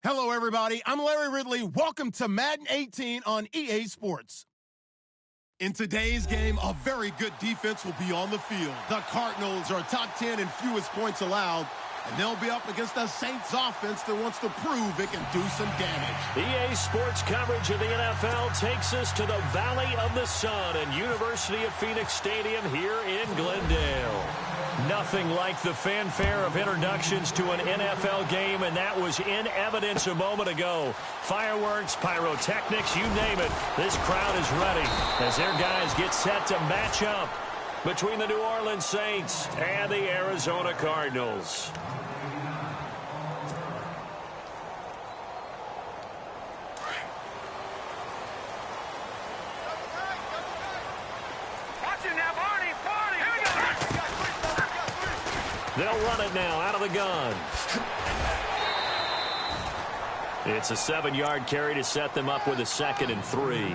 Hello, everybody. I'm Larry Ridley. Welcome to Madden 18 on EA Sports. In today's game, a very good defense will be on the field. The Cardinals are top 10 in fewest points allowed, and they'll be up against the Saints offense that wants to prove it can do some damage. EA Sports coverage of the NFL takes us to the Valley of the Sun and University of Phoenix Stadium here in Glendale. Nothing like the fanfare of introductions to an NFL game, and that was in evidence a moment ago. Fireworks, pyrotechnics, you name it. This crowd is ready as their guys get set to match up between the New Orleans Saints and the Arizona Cardinals. They'll run it now out of the gun. It's a 7-yard carry to set them up with a 2nd and 3.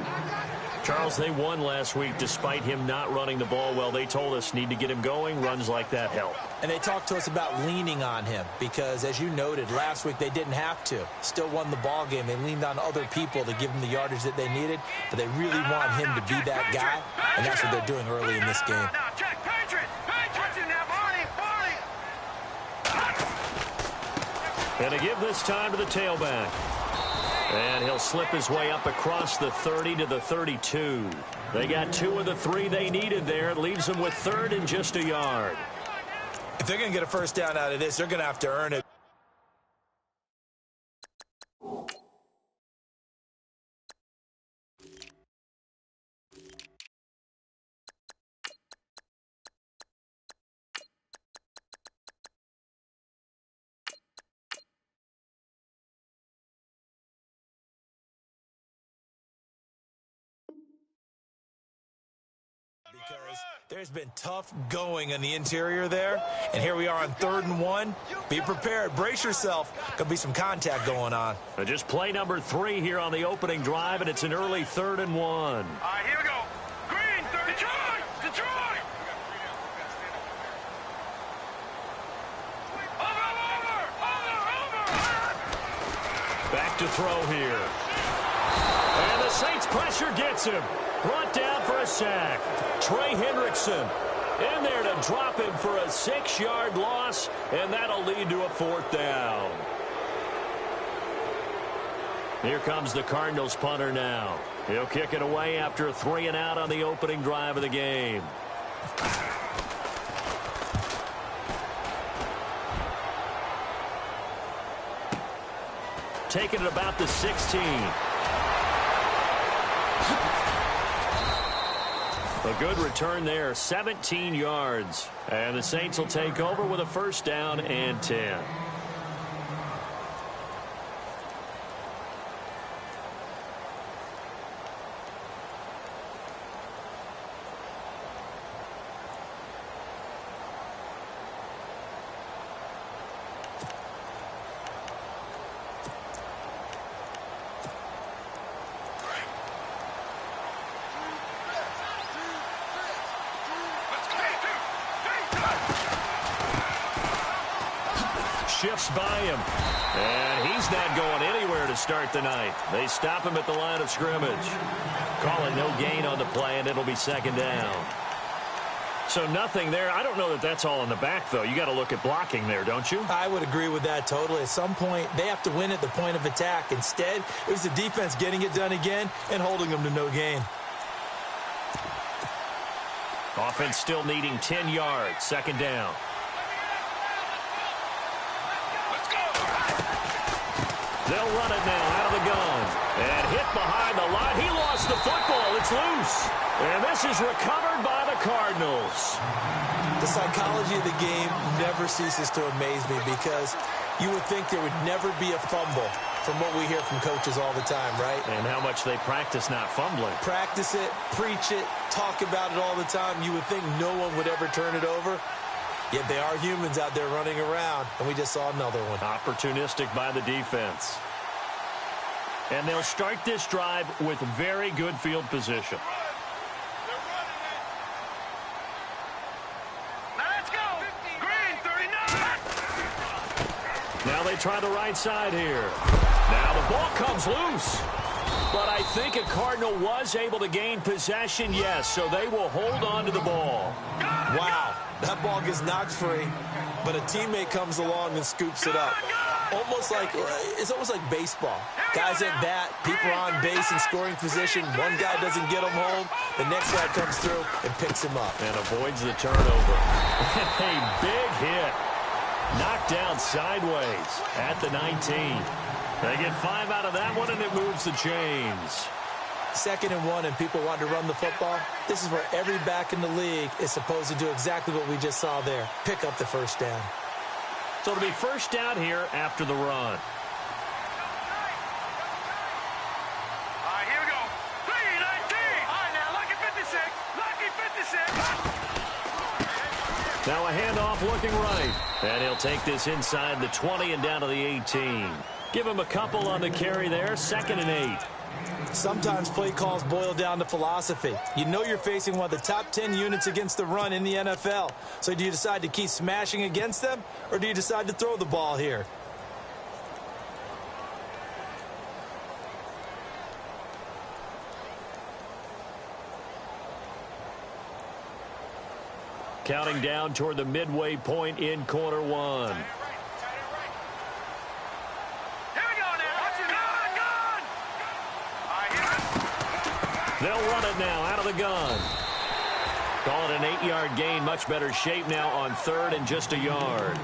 Charles, they won last week despite him not running the ball well. They told us need to get him going. Runs like that help. And they talked to us about leaning on him because, as you noted, last week they didn't have to. Still won the ball game. They leaned on other people to give them the yardage that they needed, but they really want him to be that guy, and that's what they're doing early in this game. And to give this time to the tailback. And he'll slip his way up across the 30 to the 32. They got 2 of the 3 they needed there. It leaves them with 3rd and just a yard. If they're going to get a first down out of this, they're going to have to earn it. Because there's been tough going on the interior there, and here we are on 3rd and 1. Be prepared. Brace yourself. Could be some contact going on. Just play number 3 here on the opening drive, and it's an early 3rd and 1. All right, here we go. Green, 30. Detroit! Over! Back to throw here. And the Saints pressure gets him. Brought down for a sack. Trey Hendrickson in there to drop him for a 6-yard loss, and that'll lead to a 4th down. Here comes the Cardinals punter now. He'll kick it away after a 3 and out on the opening drive of the game. Taking it about the 16. A good return there, 17 yards. And the Saints will take over with a 1st down and 10. Shifts by him, and he's not going anywhere to start the night. They stop him at the line of scrimmage. Call it no gain on the play, and it'll be 2nd down. So nothing there. I don't know that that's all in the back, though. You got to look at blocking there, don't you? I would agree with that totally. At some point, they have to win at the point of attack. Instead, it was the defense getting it done again and holding them to no gain. Offense still needing 10 yards. 2nd down. They'll run it now out of the gun. And hit behind the line. He lost the football. It's loose. And this is recovered by the Cardinals. The psychology of the game never ceases to amaze me because you would think there would never be a fumble from what we hear from coaches all the time, right? And how much they practice not fumbling. Practice it, preach it, talk about it all the time. You would think no one would ever turn it over. Yet they are humans out there running around, and we just saw another one. Opportunistic by the defense. And they'll start this drive with very good field position. Now they try the right side here. Now the ball comes loose. But I think a Cardinal was able to gain possession, yes, so they will hold on to the ball. Wow, that ball gets knocked free, but a teammate comes along and scoops it up. It's almost like baseball. Guys at bat, people are on base in scoring position. One guy doesn't get him home. The next guy comes through and picks him up. And avoids the turnover. A big hit. Knocked down sideways at the 19. They get 5 out of that one, and it moves the chains. 2nd and 1, and people want to run the football. This is where every back in the league is supposed to do exactly what we just saw there. Pick up the first down. So it'll be first down here after the run. All right, here we go. 3-19. All right, now, lucky 56. Lucky 56. Now a handoff looking right. And he'll take this inside the 20 and down to the 18. Give him a couple on the carry there. 2nd and 8. Sometimes play calls boil down to philosophy. You know you're facing one of the top 10 units against the run in the NFL. So do you decide to keep smashing against them, or do you decide to throw the ball here? Counting down toward the midway point in quarter 1. They'll run it now out of the gun. Call it an 8-yard gain. Much better shape now on 3rd and just a yard.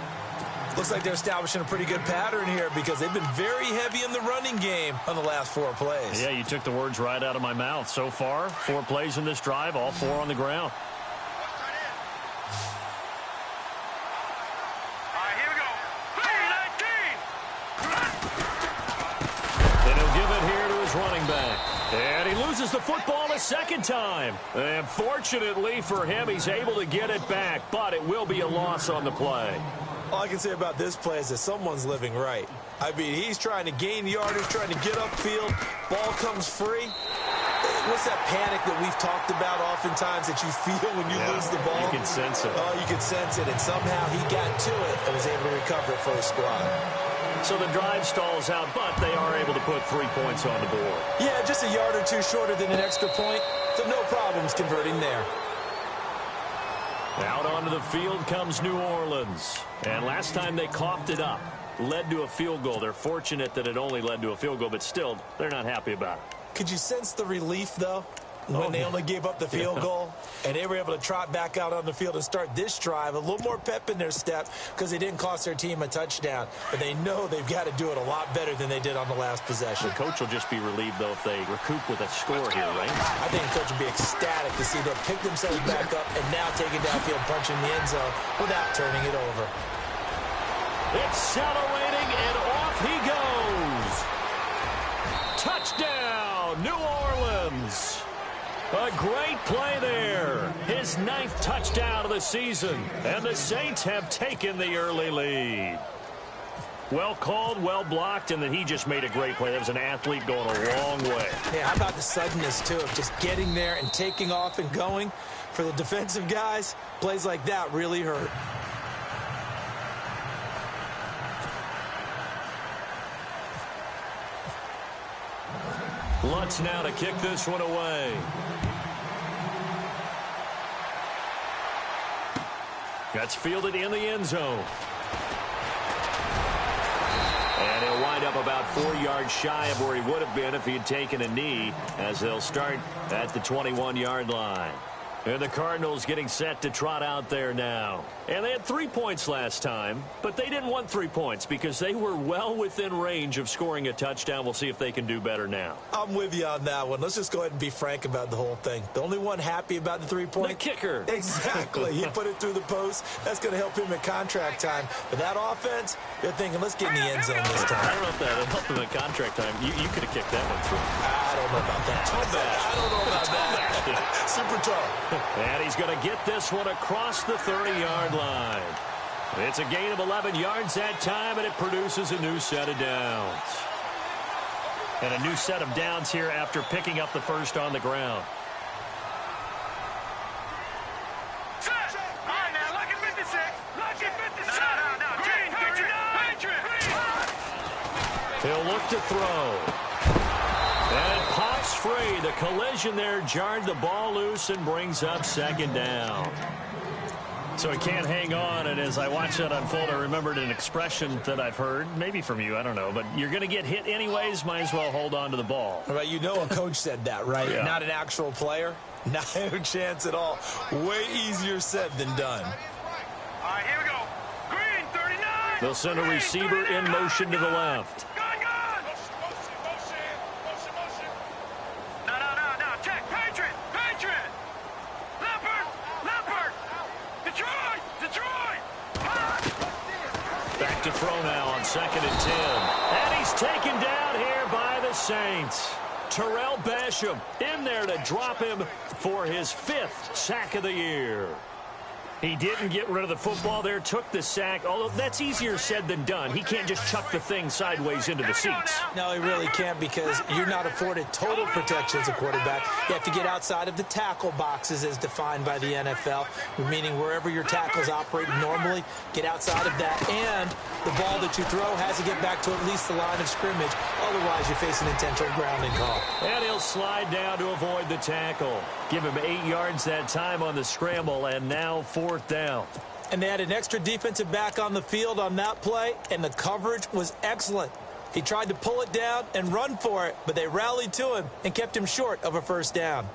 Looks like they're establishing a pretty good pattern here because they've been very heavy in the running game on the last 4 plays. Yeah, you took the words right out of my mouth. So far, 4 plays in this drive, all 4 on the ground. All right, here we go. 3-19. And he'll give it here to his running back. And he loses the football a 2nd time. And fortunately for him, he's able to get it back, but it will be a loss on the play. All I can say about this play is that someone's living right. I mean, he's trying to gain yardage, trying to get upfield. Ball comes free. What's that panic that we've talked about oftentimes that you feel when you lose the ball? You can sense it. Oh, you can sense it. And somehow he got to it and was able to recover it for his squad. So the drive stalls out, but they are able to put 3 points on the board. Yeah, just a yard or two shorter than an extra point, so no problems converting there. Out onto the field comes New Orleans. And last time they coughed it up, led to a field goal. They're fortunate that it only led to a field goal, but still, they're not happy about it. Could you sense the relief, though, when they only gave up the field goal? And they were able to trot back out on the field and start this drive. A little more pep in their step because they didn't cost their team a touchdown. But they know they've got to do it a lot better than they did on the last possession. The coach will just be relieved, though, if they recoup with a score here, right? I think the coach will be ecstatic to see them pick themselves back up and now take it downfield, punching the end zone without turning it over. Accelerating, and off he goes. Touchdown, New Orleans. A great play there. His 9th touchdown of the season. And the Saints have taken the early lead. Well called, well blocked, and then he just made a great play. That was an athlete going a long way. Yeah, how about the suddenness, too, of just getting there and taking off and going? For the defensive guys, plays like that really hurt. Lutz now to kick this one away. That's fielded in the end zone. And he'll wind up about 4 yards shy of where he would have been if he had taken a knee, as they'll start at the 21-yard line. And the Cardinals getting set to trot out there now. And they had 3 points last time, but they didn't want 3 points because they were well within range of scoring a touchdown. We'll see if they can do better now. I'm with you on that one. Let's just go ahead and be frank about the whole thing. The only one happy about the 3-point? The kicker. Exactly. He put it through the post. That's going to help him at contract time. But that offense, they're thinking, let's get in the end zone this time. I don't know if that helped him at contract time. You could have kicked that one through. I don't know about that. I don't know about that. Super tough. And he's going to get this one across the 30-yard line. It's a gain of 11 yards that time, and it produces a new set of downs. And a new set of downs here after picking up the first on the ground. Set. All right, now, lucky 56. Lucky 56. No. Green 39. Green. to throw. And it pops free. The collision there jarred the ball loose and brings up second down. So he can't hang on, and as I watched that unfold, I remembered an expression that I've heard, maybe from you, I don't know, but you're going to get hit anyways, might as well hold on to the ball. Well, you know a coach said that, right? Yeah. Not an actual player. No chance at all. Way easier said than done. All right, here we go. Green, 39. They'll send a receiver in motion to the left. No. Check. Patriot. Leopard. Detroit. Back to throw now on 2nd and 10. And he's taken down here by the Saints. Terrell Basham in there to drop him for his 5th sack of the year. He didn't get rid of the football there, took the sack, although that's easier said than done. He can't just chuck the thing sideways into the seats. No, he really can't, because you're not afforded total protection as a quarterback. You have to get outside of the tackle boxes as defined by the NFL, meaning wherever your tackles operate normally, get outside of that, and the ball that you throw has to get back to at least the line of scrimmage. Otherwise, you face an intentional grounding call. And he'll slide down to avoid the tackle. Give him 8 yards that time on the scramble, and now 4th down. And they had an extra defensive back on the field on that play, and the coverage was excellent. He tried to pull it down and run for it, but they rallied to him and kept him short of a first down.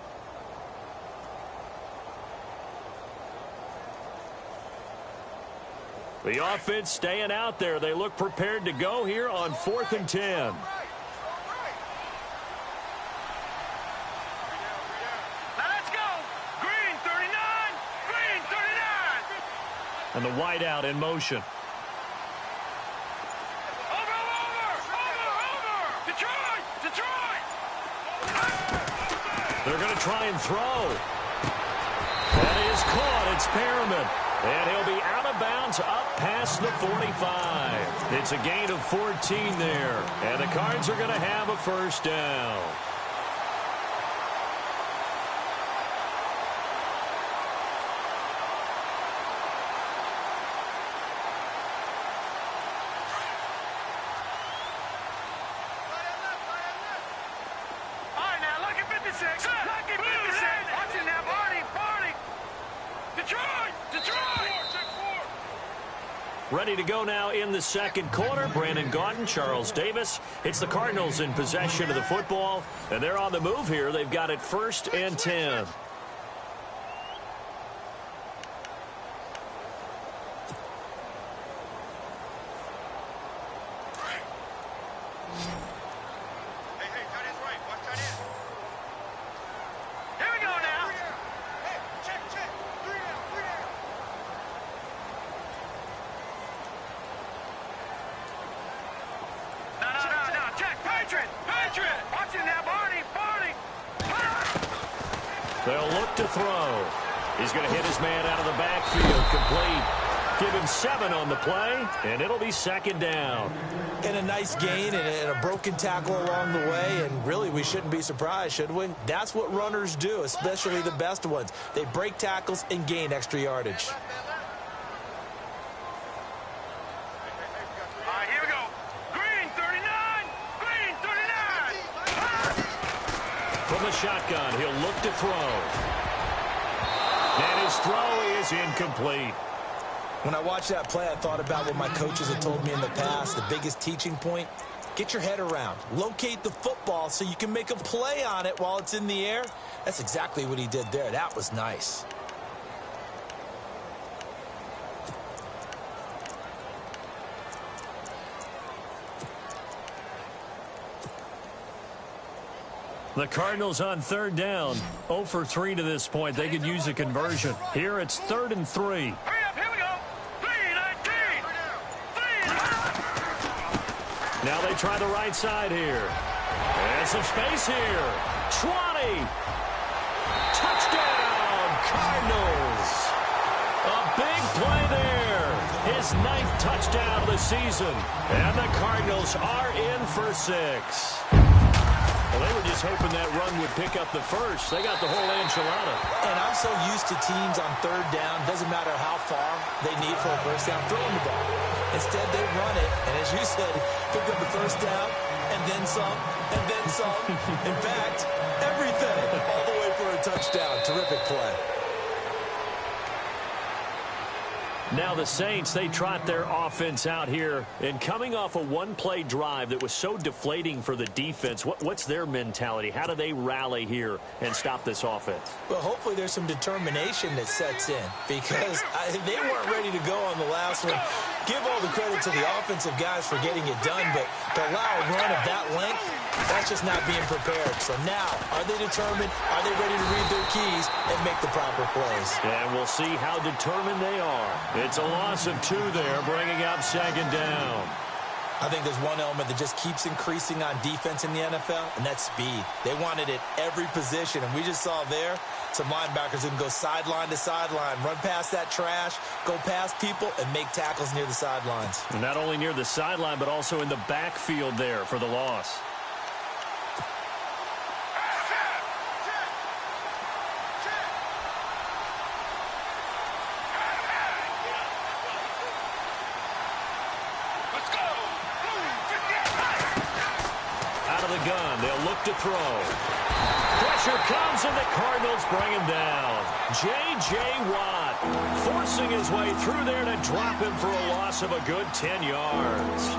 The offense staying out there. They look prepared to go here on 4th and 10. And the wideout in motion. Over! Detroit! They're going to try and throw. That is caught. It's Perriman. And he'll be out of bounds up past the 45. It's a gain of 14 there. And the Cards are going to have a first down. Ready to go now in the second quarter. Brandon Gaudin, Charles Davis. It's the Cardinals in possession of the football, and they're on the move here. They've got it 1st and 10. They'll look to throw. He's going to hit his man out of the backfield. Complete. Give him 7 on the play, and it'll be 2nd down. And a nice gain and a broken tackle along the way, and really we shouldn't be surprised, should we? That's what runners do, especially the best ones. They break tackles and gain extra yardage. From the shotgun, he'll look to throw. And his throw is incomplete. When I watched that play, I thought about what my coaches had told me in the past. The biggest teaching point, get your head around. Locate the football so you can make a play on it while it's in the air. That's exactly what he did there. That was nice. The Cardinals on 3rd down. 0 for 3 to this point. They could use a conversion. Here it's 3rd and 3. Hurry up, here we go. 3-19. Now they try the right side here. And some space here. 20. Touchdown, Cardinals. A big play there. His 9th touchdown of the season. And the Cardinals are in for 6. Well, they were just hoping that run would pick up the first. They got the whole enchilada. And I'm so used to teams on third down, doesn't matter how far they need for a first down, throwing the ball. Instead, they run it, and as you said, pick up the first down, and then some, and then some. In fact, everything, all the way for a touchdown. Terrific play. Now the Saints, they trot their offense out here, and coming off a one-play drive that was so deflating for the defense, what's their mentality? How do they rally here and stop this offense? Well, hopefully there's some determination that sets in, because they weren't ready to go on the last one. Give all the credit to the offensive guys for getting it done, but to allow a run of that length, that's just not being prepared. So now, are they determined? Are they ready to read their keys and make the proper plays? And we'll see how determined they are. It's a loss of 2 there, bringing up second down. I think there's one element that just keeps increasing on defense in the NFL, and that's speed. They want it at every position, and we just saw there some linebackers who can go sideline to sideline, run past that trash, go past people, and make tackles near the sidelines. And not only near the sideline, but also in the backfield there for the loss. Gun. They'll look to throw. Pressure comes, and the Cardinals bring him down. J.J. Watt forcing his way through there to drop him for a loss of a good 10 yards.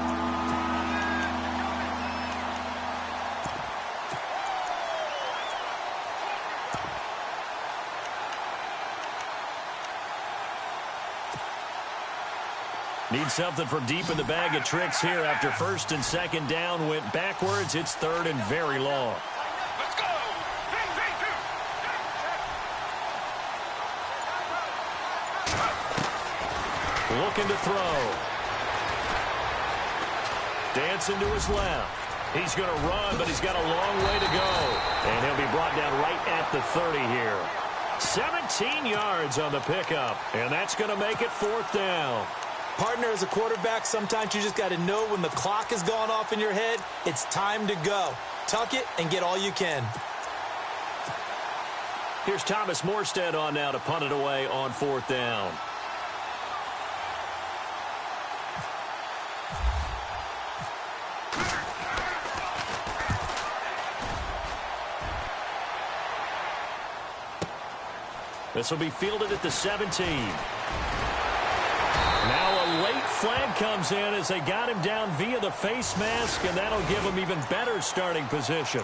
Need something from deep in the bag of tricks here after first and second down went backwards. It's third and very long. Let's go! Looking to throw. Dancing to his left. He's going to run, but he's got a long way to go. And he'll be brought down right at the 30 here. 17 yards on the pickup, and that's going to make it fourth down. Partner, as a quarterback, sometimes you just got to know when the clock has gone off in your head, it's time to go. Tuck it and get all you can. Here's Thomas Morstead on now to punt it away on fourth down. This will be fielded at the 17. Now a late flag comes in as they got him down via the face mask, and that'll give him even better starting position.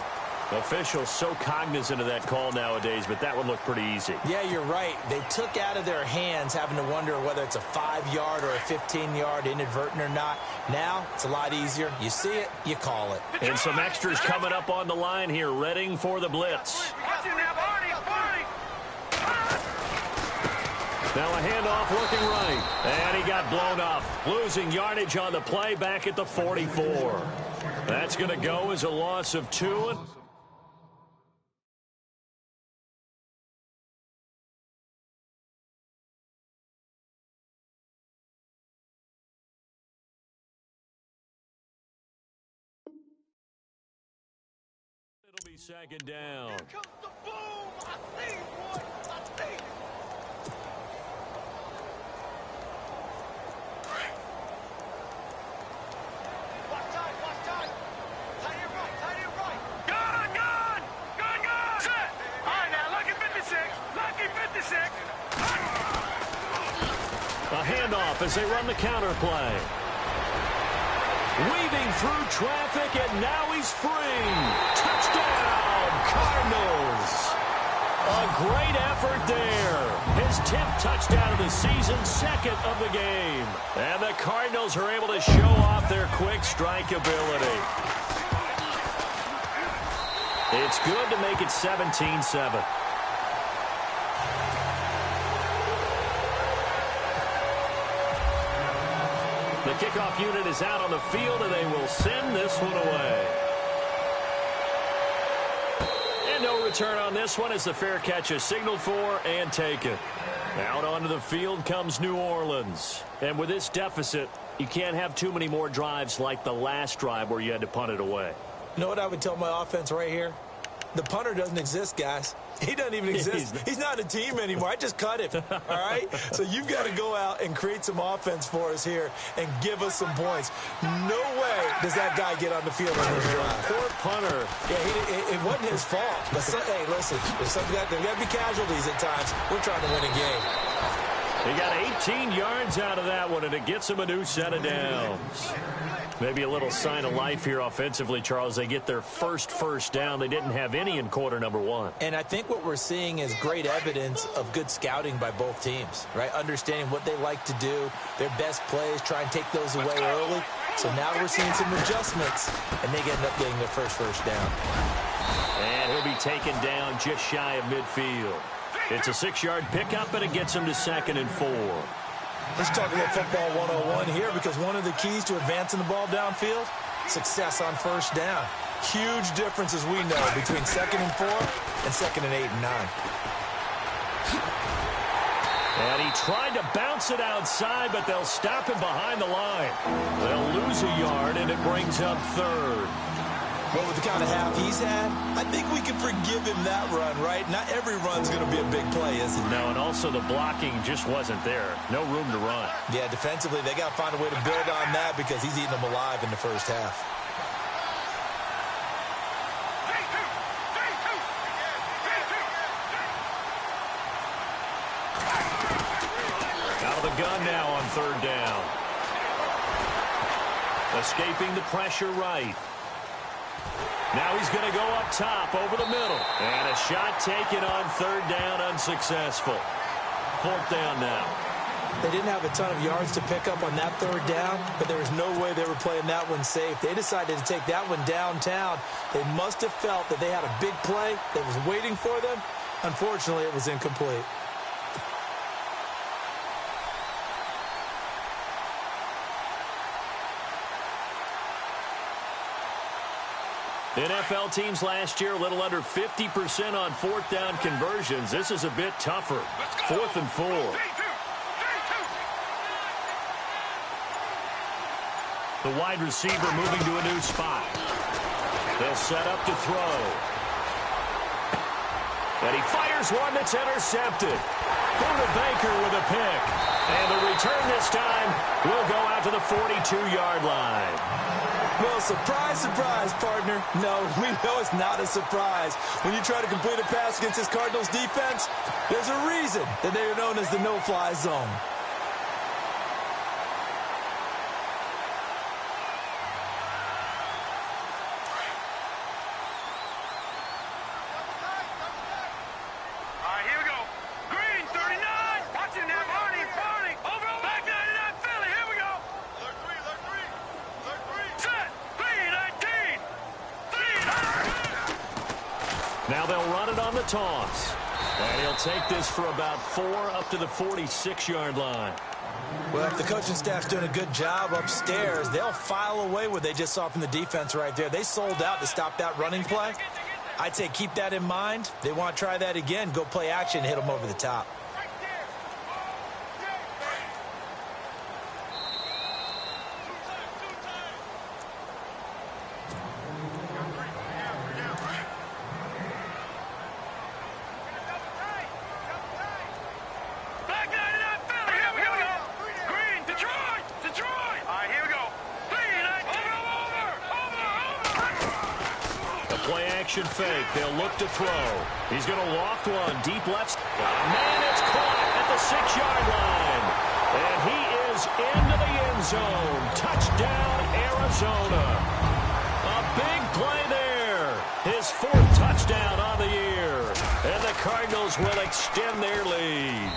Officials so cognizant of that call nowadays, but that would look pretty easy. Yeah, you're right. They took out of their hands having to wonder whether it's a 5-yard or a 15-yard inadvertent or not. Now, it's a lot easier. You see it, you call it. And some extras coming up on the line here, readying for the blitz. Now a handoff looking right, and he got blown up. Losing yardage on the play back at the 44. That's going to go as a loss of 2. It'll be second down. Here comes the boom! I see it, boy! I see it! A handoff as they run the counter play. Weaving through traffic, and now he's free. Touchdown, Cardinals. A great effort there. His 10th touchdown of the season, second of the game. And the Cardinals are able to show off their quick strike ability. It's good to make it 17-7. The kickoff unit is out on the field, and they will send this one away. And no return on this one as the fair catch is signaled for and taken. Out onto the field comes New Orleans. And with this deficit, you can't have too many more drives like the last drive where you had to punt it away. You know what I would tell my offense right here? The punter doesn't exist, guys. He doesn't even exist. He's not a team anymore. I just cut him, all right? So you've got to go out and create some offense for us here and give us some points. No way does that guy get on the field on this drive. Poor punter. Yeah, it wasn't his fault. But hey, listen, there's got to be casualties at times. We're trying to win a game. He got 18 yards out of that one, and it gets him a new set of downs. Maybe a little sign of life here offensively, Charles. They get their first down. They didn't have any in quarter number one. And I think what we're seeing is great evidence of good scouting by both teams, right? Understanding what they like to do, their best plays, try and take those away early. So now we're seeing some adjustments, and they end up getting their first down. And he'll be taken down just shy of midfield. It's a 6-yard pickup, and it gets him to 2nd and 4. Let's talk about football 101 here, because one of the keys to advancing the ball downfield, success on first down. Huge difference, as we know, between 2nd and 4 and 2nd and 8 and 9. And he tried to bounce it outside, but they'll stop him behind the line. They'll lose a yard, and it brings up 3rd. Well, with the kind of half he's had, I think we can forgive him that run, right? Not every run's going to be a big play, is it? No, and also the blocking just wasn't there. No room to run. Yeah, defensively, they got to find a way to build on that because he's eating them alive in the first half. Out of the gun now on 3rd down. Escaping the pressure right. Now he's going to go up top over the middle. And a shot taken on 3rd down, unsuccessful. 4th down now. They didn't have a ton of yards to pick up on that 3rd down, but there was no way they were playing that one safe. They decided to take that one downtown. They must have felt that they had a big play that was waiting for them. Unfortunately, it was incomplete. NFL teams last year a little under 50% on 4th down conversions. This is a bit tougher. 4th and 4. The wide receiver moving to a new spot. They'll set up to throw. And he fires one that's intercepted. Buda Baker with a pick. And the return this time will go out to the 42-yard line. Well, surprise, surprise, partner. No, we know it's not a surprise. When you try to complete a pass against this Cardinals defense, there's a reason that they are known as the no-fly zone. All right, here we go. Green, 39. Watch it now, Barney. Over, back 99, Philly. Here we go. Alert 3. Set. 3-19. 3-19. Now they'll run it on the toss. And he'll take this for about 4 up to the 46-yard line. Well, if the coaching staff's doing a good job upstairs, they'll file away what they just saw from the defense right there. They sold out to stop that running play. I'd say keep that in mind. They want to try that again. Go play action and hit them over the top. Back 99, Philly. Here we go. Green, Detroit. All right, here we go. 3-19. Over. A play-action fake. They'll look to throw. He's going to loft one. Deep left. Man, it's caught at the 6-yard line. And he is into the end zone. Touchdown, Arizona. A big play there. His 4th touchdown on the year. And the Cardinals will extend their lead.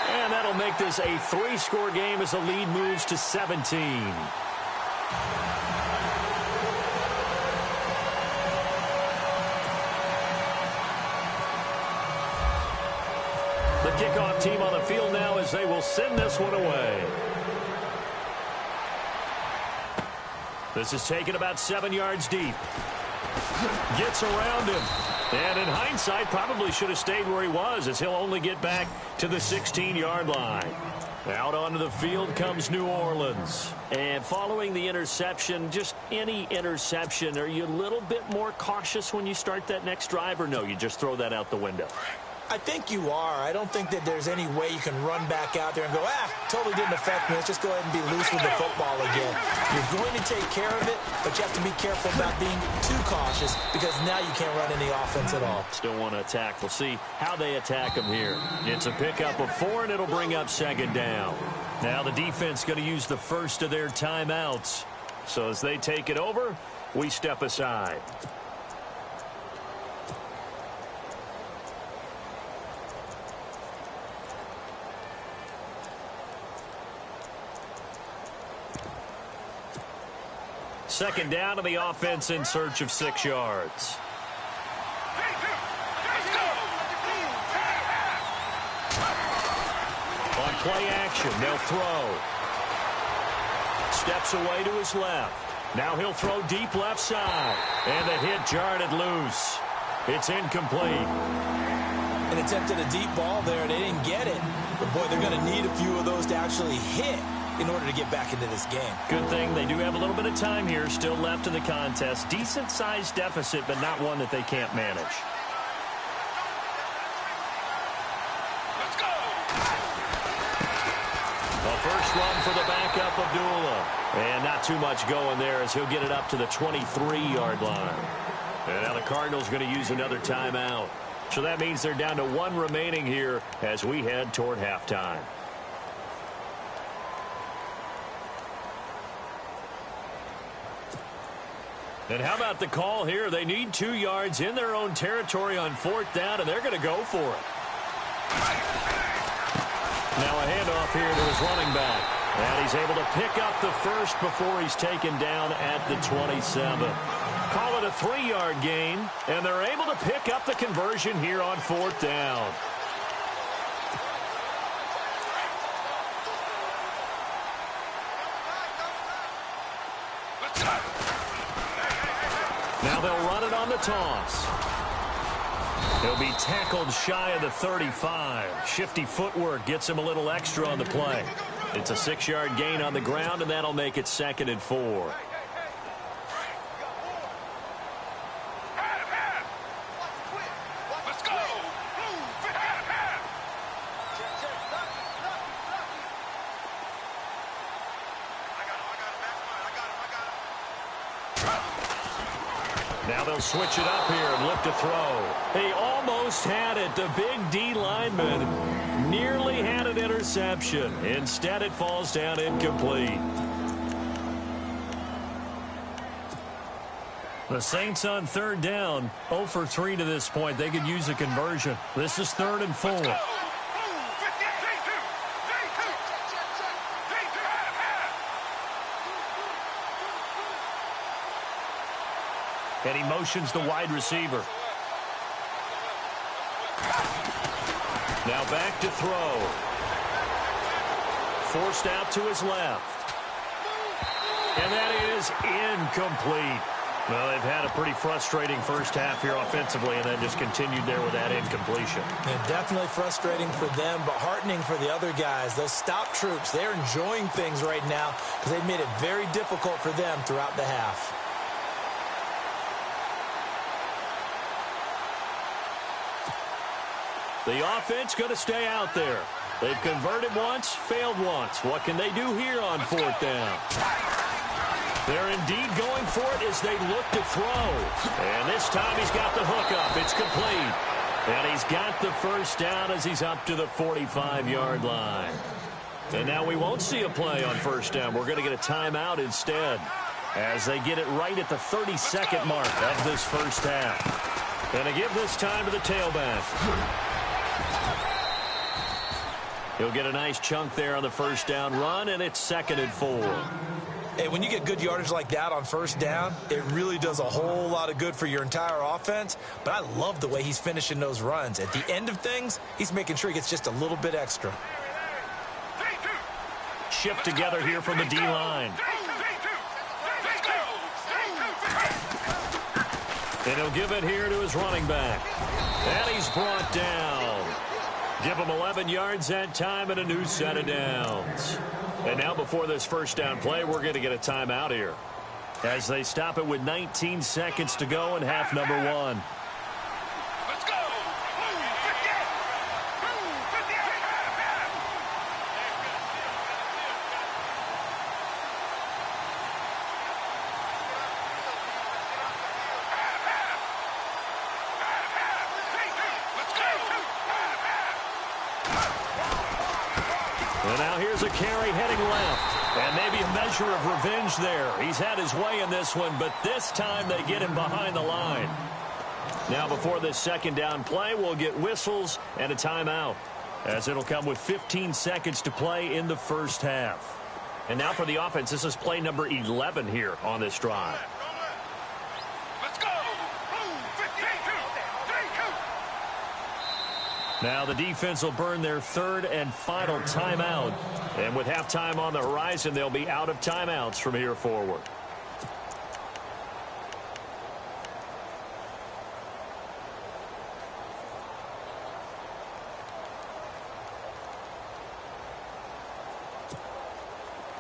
And that'll make this a 3-score game as the lead moves to 17. The kickoff team on the field now as they will send this one away. This is taken about 7 yards deep. Gets around him. And in hindsight, hindsight, probably should have stayed where he was, as he'll only get back to the 16-yard line. Out onto the field comes New Orleans. And following the interception, just any interception, are you a little bit more cautious when you start that next drive, or no, you just throw that out the window? I think you are. I don't think that there's any way you can run back out there and go, totally didn't affect me. Let's just go ahead and be loose with the football again. You're going to take care of it, but you have to be careful about being too cautious because now you can't run any offense at all. Still want to attack. We'll see how they attack him here. It's a pickup of 4, and it'll bring up second down. Now the defense going to use the first of their timeouts. So as they take it over, we step aside. Second down, and the offense in search of 6 yards. On play action, they'll throw. Steps away to his left. Now he'll throw deep left side. And the hit jarred it loose. It's incomplete. And attempted a deep ball there. They didn't get it. But, boy, they're going to need a few of those to actually hit in order to get back into this game. Good thing they do have a little bit of time here still left in the contest. Decent-sized deficit, but not one that they can't manage. Let's go! The first run for the backup, Abdullah. And not too much going there as he'll get it up to the 23-yard line. And now the Cardinals going to use another timeout. So that means they're down to 1 remaining here as we head toward halftime. And how about the call here? They need 2 yards in their own territory on 4th down, and they're going to go for it. Now a handoff here to his running back. And he's able to pick up the first before he's taken down at the 27. Call it a 3-yard gain, and they're able to pick up the conversion here on 4th down. Now they'll run it on the toss. He'll be tackled shy of the 35. Shifty footwork gets him a little extra on the play. It's a 6-yard gain on the ground, and that'll make it 2nd and 4. Let's go! Now they'll switch it up here and look to throw. He almost had it. The big D lineman nearly had an interception. Instead, it falls down incomplete. The Saints on 3rd down, 0 for 3 to this point. They could use a conversion. This is 3rd and 4. And he motions the wide receiver. Now back to throw. Forced out to his left. And that is incomplete. Well, they've had a pretty frustrating first half here offensively and then just continued there with that incompletion. And definitely frustrating for them, but heartening for the other guys. Those stop troops, they're enjoying things right now because they've made it very difficult for them throughout the half. The offense going to stay out there. They've converted once, failed once. What can they do here on 4th down? They're indeed going for it as they look to throw. And this time he's got the hook up. It's complete. And he's got the first down as he's up to the 45-yard line. And now we won't see a play on 1st down. We're going to get a timeout instead as they get it right at the 32nd mark of this first half. And to give this time to the tailback. He'll get a nice chunk there on the 1st down run, and it's 2nd and 4. Hey, when you get good yardage like that on 1st down, it really does a whole lot of good for your entire offense. But I love the way he's finishing those runs. At the end of things, he's making sure he gets just a little bit extra. Shift together here from the D-line. And he'll give it here to his running back. And he's brought down. Give him 11 yards that time and a new set of downs. And now before this first down play, we're going to get a timeout here, as they stop it with 19 seconds to go in half number 1. Let's go! And now here's a carry heading left. And maybe a measure of revenge there. He's had his way in this one, but this time they get him behind the line. Now before this second down play, we'll get whistles and a timeout, as it'll come with 15 seconds to play in the first half. And now for the offense, this is play number 11 here on this drive. Let's go! Now the defense will burn their third and final timeout. And with halftime on the horizon, they'll be out of timeouts from here forward.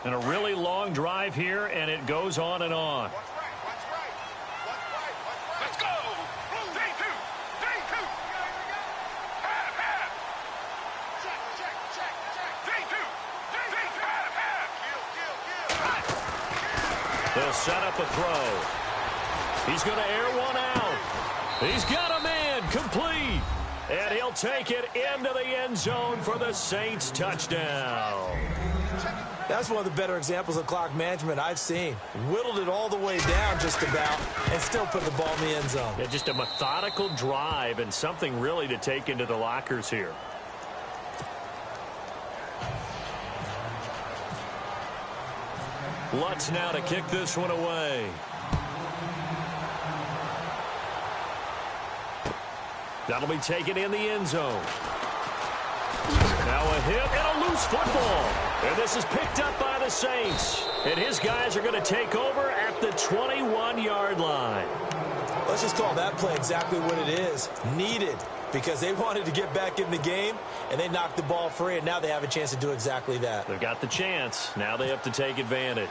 And a really long drive here, and it goes on and on. Let's go! 3-2! 3-2! Half, half! Check! 3-2! They'll set up a throw. He's going to air one out. He's got a man, complete. And he'll take it into the end zone for the Saints touchdown. That's one of the better examples of clock management I've seen. Whittled it all the way down just about and still put the ball in the end zone. Yeah, just a methodical drive and something really to take into the lockers here. Lutz now to kick this one away. That'll be taken in the end zone. Now a hit and a loose football. And this is picked up by the Saints. And his guys are going to take over at the 21-yard line. Let's just call that play exactly what it is. Needed, because they wanted to get back in the game, and they knocked the ball free, and now they have a chance to do exactly that. They've got the chance. Now they have to take advantage.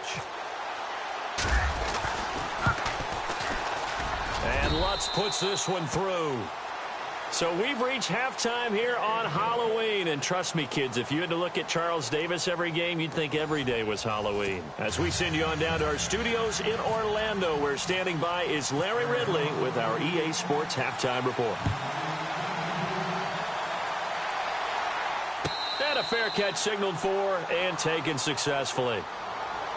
And Lutz puts this one through. So we've reached halftime here on Halloween. And trust me, kids, if you had to look at Charles Davis every game, you'd think every day was Halloween. As we send you on down to our studios in Orlando, where standing by is Larry Ridley with our EA Sports Halftime Report. And a fair catch signaled for and taken successfully.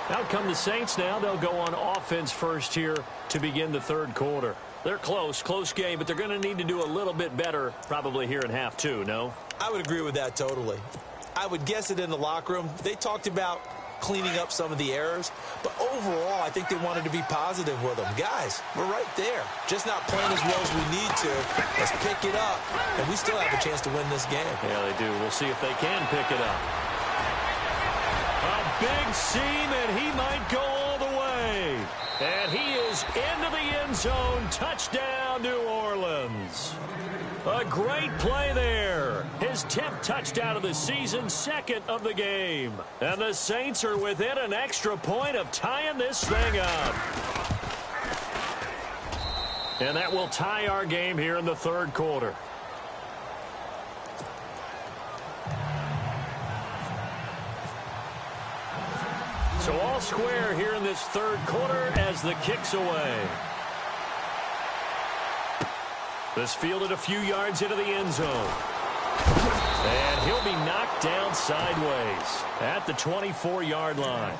Out come the Saints now. They'll go on offense first here to begin the third quarter. They're close game, but they're going to need to do a little bit better probably here in half two, no? I would agree with that totally. I would guess it in the locker room. They talked about cleaning up some of the errors, but overall, I think they wanted to be positive with them. Guys, we're right there. Just not playing as well as we need to. Let's pick it up, and we still have a chance to win this game. Yeah, they do. We'll see if they can pick it up. A big seam, and he might go all the way. And he is into the end zone. Touchdown, New Orleans. A great play there. His 10th touchdown of the season, second of the game. And the Saints are within an extra point of tying this thing up. And that will tie our game here in the third quarter. So all square here in this third quarter as the kick's away. This fielded a few yards into the end zone. And he'll be knocked down sideways at the 24-yard line.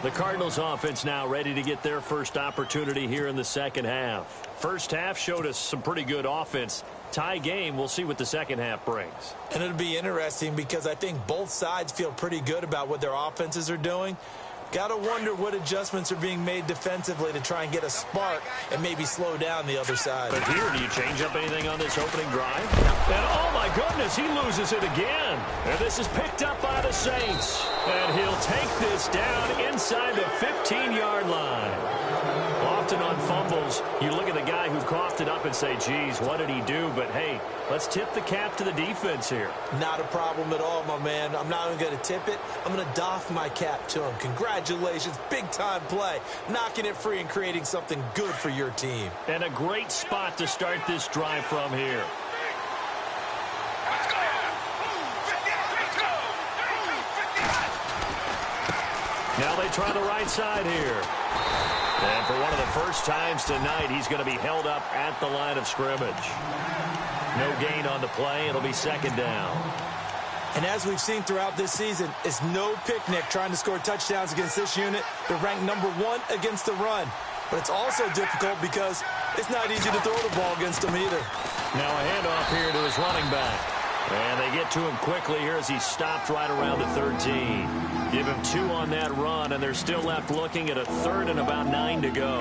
The Cardinals offense now ready to get their first opportunity here in the second half. First half showed us some pretty good offense. Tie game, we'll see what the second half brings. And it'll be interesting because I think both sides feel pretty good about what their offenses are doing. Got to wonder what adjustments are being made defensively to try and get a spark and maybe slow down the other side. But here, do you change up anything on this opening drive? And oh my goodness, he loses it again. And this is picked up by the Saints. And he'll take this down inside the 15-yard line. Off often on fumbles, you look at the guy who coughed it up and say, geez, what did he do? But, hey, let's tip the cap to the defense here. Not a problem at all, my man. I'm not even going to tip it. I'm going to doff my cap to him. Congratulations. Big-time play. Knocking it free and creating something good for your team. And a great spot to start this drive from here. Now they try the right side here. And for one of the first times tonight, he's going to be held up at the line of scrimmage. No gain on the play. It'll be second down. And as we've seen throughout this season, it's no picnic trying to score touchdowns against this unit. They're ranked #1 against the run. But it's also difficult because it's not easy to throw the ball against them either. Now a handoff here to his running back. And they get to him quickly here as he stopped right around the 13. Give him 2 on that run, and they're still left looking at a 3rd and about 9 to go.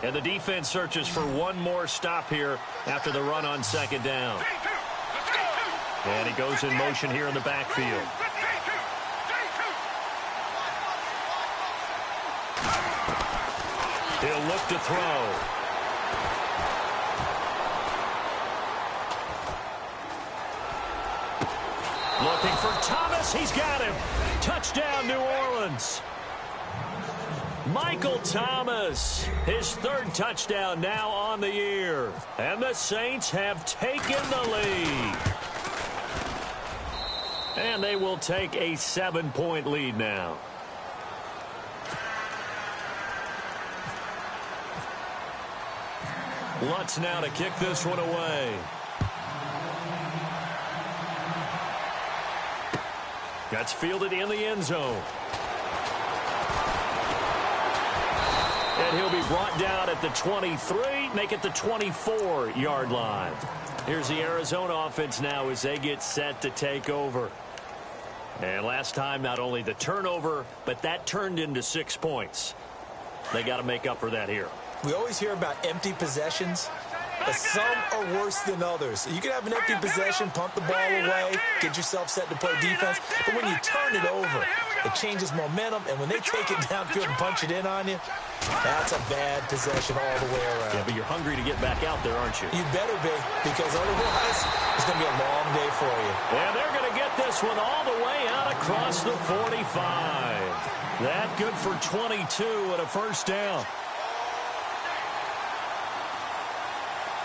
And the defense searches for one more stop here after the run on second down. And he goes in motion here in the backfield. He'll look to throw. Looking for Thomas. He's got him. Touchdown, New Orleans. Michael Thomas, his 3rd touchdown now on the year. And the Saints have taken the lead. And they will take a 7-point lead now. Lutz now to kick this one away. That's fielded in the end zone. And he'll be brought down at the 23, make it the 24-yard line. Here's the Arizona offense now as they get set to take over. And last time, not only the turnover, but that turned into 6 points. They got to make up for that here. We always hear about empty possessions, but some are worse than others. You can have an empty possession, pump the ball away, get yourself set to play defense, but when you turn it over, it changes momentum, and when they take it downfield and punch it in on you, that's a bad possession all the way around. Yeah, but you're hungry to get back out there, aren't you? You better be, because otherwise it's going to be a long day for you. And they're going to get this one all the way out across the 45. That good for 22 and a first down.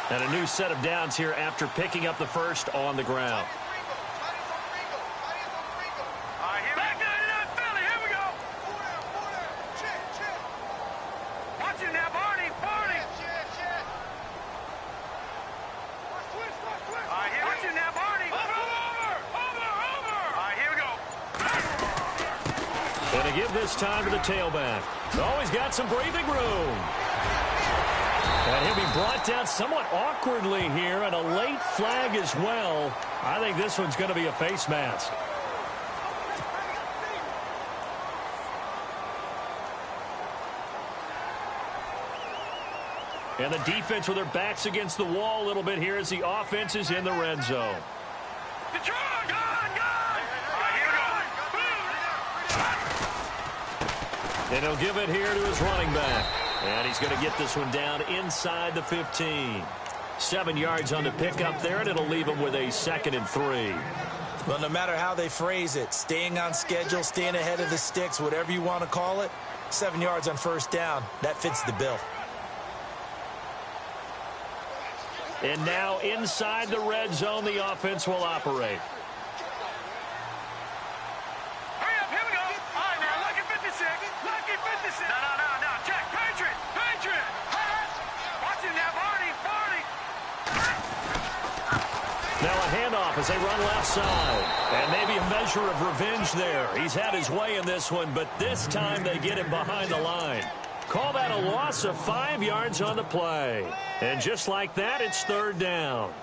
And a new set of downs here after picking up the first on the ground. And to give this time to the tailback. Oh, he's got some breathing room. And he'll be brought down somewhat awkwardly here, and a late flag as well. I think this one's going to be a face mask. And the defense with their backs against the wall a little bit here as the offense is in the red zone. And he'll give it here to his running back. And he's going to get this one down inside the 15. 7 yards on the pickup there, and it'll leave him with a 2nd and 3. Well, no matter how they phrase it, staying on schedule, staying ahead of the sticks, whatever you want to call it, 7 yards on first down, that fits the bill. And now inside the red zone, the offense will operate. Hurry up, here we go. All right, now, lucky 56. Lucky 56. No. Check. Patriot. Watch him now, Barney. Now a handoff as they run left side. And maybe a measure of revenge there. He's had his way in this one, but this time they get him behind the line. Call that a loss of 5 yards on the play. And just like that, it's 3rd down.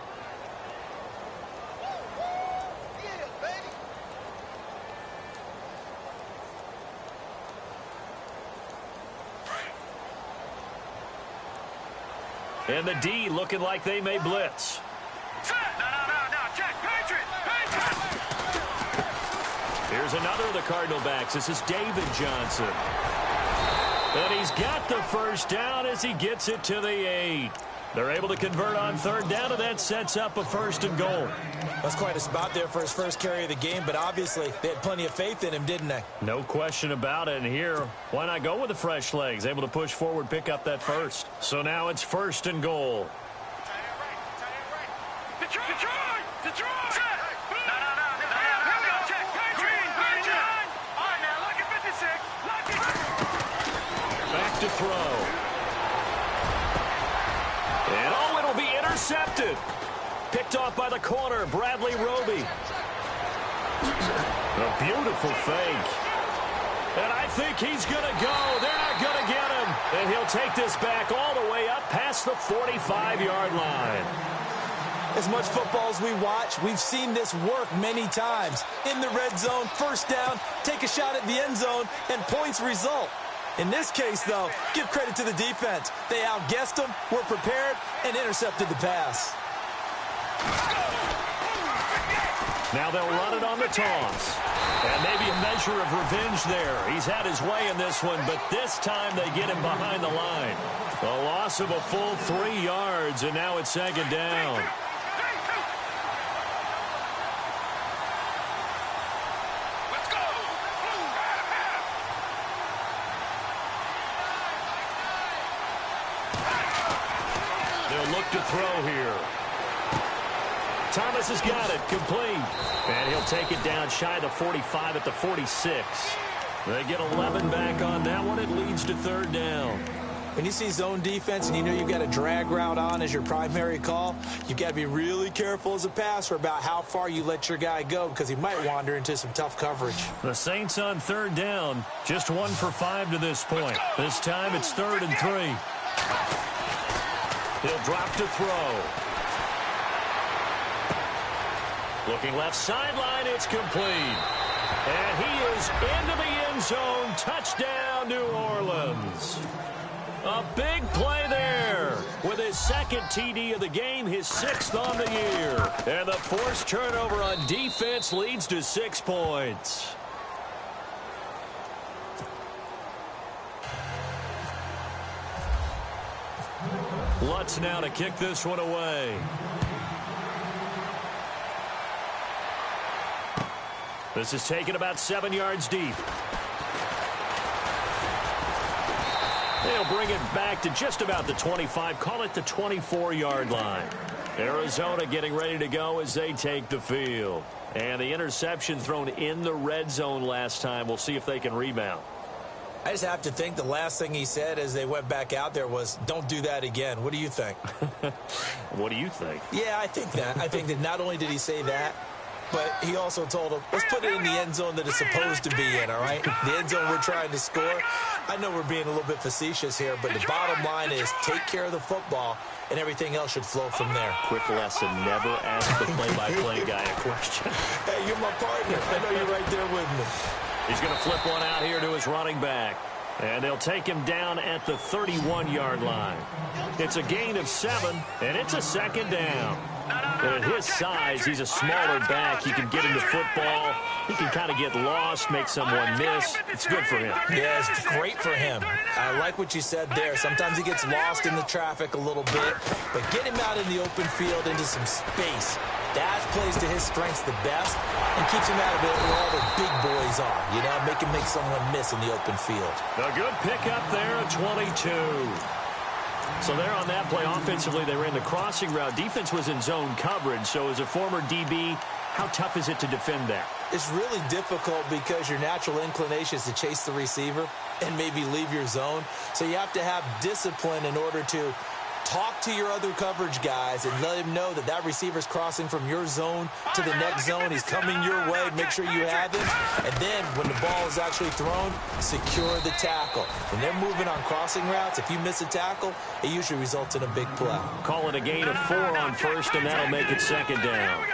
And the D looking like they may blitz. No. Check. Patriot. Here's another of the Cardinal backs. This is David Johnson. And he's got the first down as he gets it to the 8. They're able to convert on third down, and that sets up a 1st and goal. That's quite a spot there for his first carry of the game, but obviously they had plenty of faith in him, didn't they? No question about it. And here, why not go with the fresh legs? Able to push forward, pick up that first. So now it's 1st and goal. Back to throw. And oh, it'll be intercepted. Picked off by the corner, Bradley Roby. A beautiful fake. And I think he's going to go. They're not going to get him. And he'll take this back all the way up past the 45-yard line. As much football as we watch, we've seen this work many times. In the red zone, first down, take a shot at the end zone, and points result. In this case, though, give credit to the defense. They outguessed them, were prepared, and intercepted the pass. Now they'll run it on the toss. And maybe a measure of revenge there. He's had his way in this one, but this time they get him behind the line. A loss of a full 3 yards, and now it's 2nd down. They'll look to throw here. Thomas has got it, complete. And he'll take it down shy of the 45 at the 46. They get 11 back on that one. It leads to 3rd down. When you see zone defense and you know you've got a drag route on as your primary call, you've got to be really careful as a passer about how far you let your guy go because he might wander into some tough coverage. The Saints on 3rd down, just 1 for 5 to this point. This time it's 3rd and 3. He'll drop to throw. Looking left sideline, it's complete. And he is into the end zone. Touchdown, New Orleans. A big play there with his 2nd TD of the game, his 6th on the year. And the forced turnover on defense leads to 6 points. Lutz now to kick this one away. This is taken about 7 yards deep. They'll bring it back to just about the 25, call it the 24-yard line. Arizona getting ready to go as they take the field. And the interception thrown in the red zone last time. We'll see if they can rebound. I just have to think the last thing he said as they went back out there was, don't do that again. What do you think? What do you think? Yeah, I think that. I think that not only did he say that, but he also told him, let's put it in the end zone that it's supposed to be in, all right? The end zone we're trying to score. I know we're being a little bit facetious here, but the bottom line is take care of the football, and everything else should flow from there. Quick lesson, never ask the play-by-play guy a question. Hey, you're my partner. I know you're right there with me. He's going to flip one out here to his running back. And they'll take him down at the 31-yard line. It's a gain of 7, and it's a 2nd down. And at his size, he's a smaller back. He can get into football. He can kind of get lost, make someone miss. It's good for him. Yeah, it's great for him. I like what you said there. Sometimes he gets lost in the traffic a little bit, but get him out in the open field into some space. That plays to his strengths the best and keeps him out of it where all the big boys are. You know, make him make someone miss in the open field. A good pickup there at 22. So there on that play, offensively, they ran the crossing route. Defense was in zone coverage. So as a former DB, how tough is it to defend that? It's really difficult because your natural inclination is to chase the receiver and maybe leave your zone. So you have to have discipline in order to talk to your other coverage guys and let him know that that receiver's crossing from your zone to the next zone. He's coming your way. Make sure you have him. And then when the ball is actually thrown, secure the tackle. When they're moving on crossing routes, if you miss a tackle, it usually results in a big play. Call it a gain of 4 on first, and that'll make it 2nd down.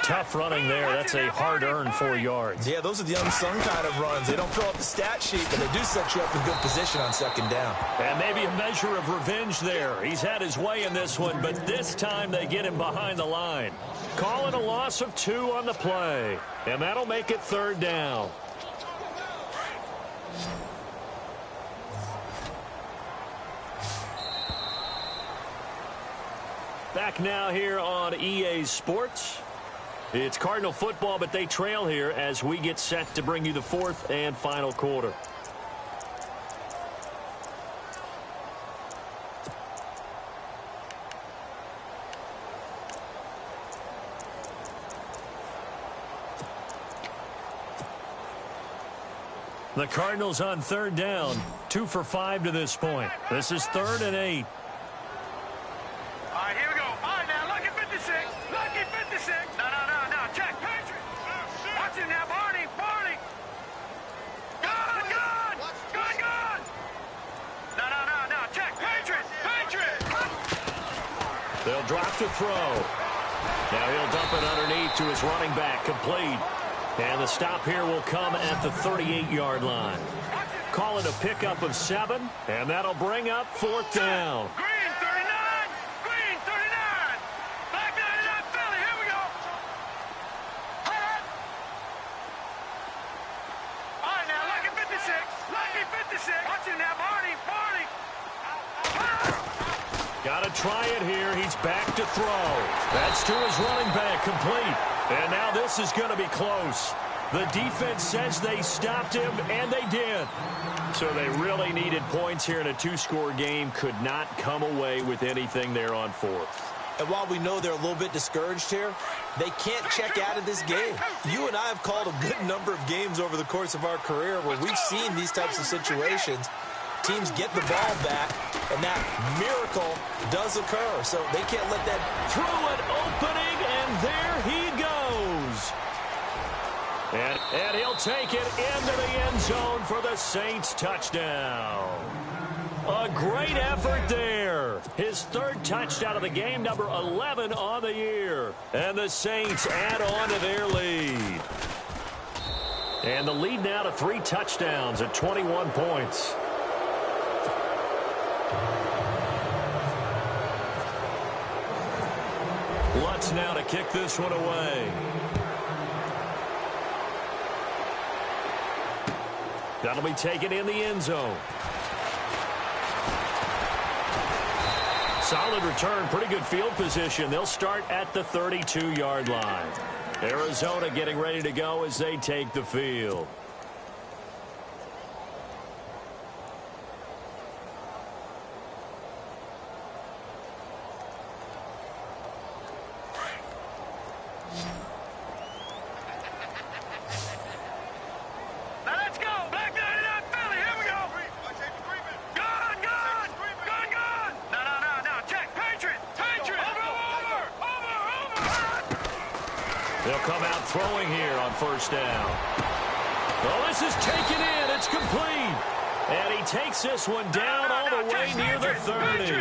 Tough running there. That's a hard-earned 4 yards. Yeah, those are the unsung kind of runs. They don't fill up the stat sheet, but they do set you up in good position on 2nd down. And maybe a measure of revenge there. He's had his way in this one, but this time they get him behind the line. Calling a loss of 2 on the play, and that'll make it 3rd down. Back now here on EA Sports. It's Cardinal football, but they trail here as we get set to bring you the fourth and final quarter. The Cardinals on third down, 2 for 5 to this point. This is 3rd and 8. All right, here we go. All right, now, lucky 56. Lucky 56. No. Check. Patriot. Watch him now, Barney. Gun. No. Check. Patriot. They'll drop to throw. Now he'll dump it underneath to his running back, complete. And the stop here will come at the 38-yard line. Call it a pickup of 7, and that'll bring up 4th down. Green 39. Black 99 Philly. Here we go. All right, now, lucky 56. Watch him now, Barney. Got to try it here. He's back to throw. That's to his running back, complete. And now this is going to be close. The defense says they stopped him, and they did. So they really needed points here in a 2-score game. Could not come away with anything there on 4th. And while we know they're a little bit discouraged here, they can't check out of this game. You and I have called a good number of games over the course of our career where we've seen these types of situations. Teams get the ball back, and that miracle does occur. So they can't let that. Through an opening, and there he goes. And he'll take it into the end zone for the Saints touchdown. A great effort there. His 3rd touchdown of the game, number 11 on the year. And the Saints add on to their lead. And the lead now to 3 touchdowns at 21 points. Lutz now to kick this one away. That'll be taken in the end zone. Solid return, pretty good field position. They'll start at the 32-yard line. Arizona getting ready to go as they take the field. They'll come out throwing here on 1st down. Oh, this is taken in. It's complete. And he takes this one down all the way near the 30.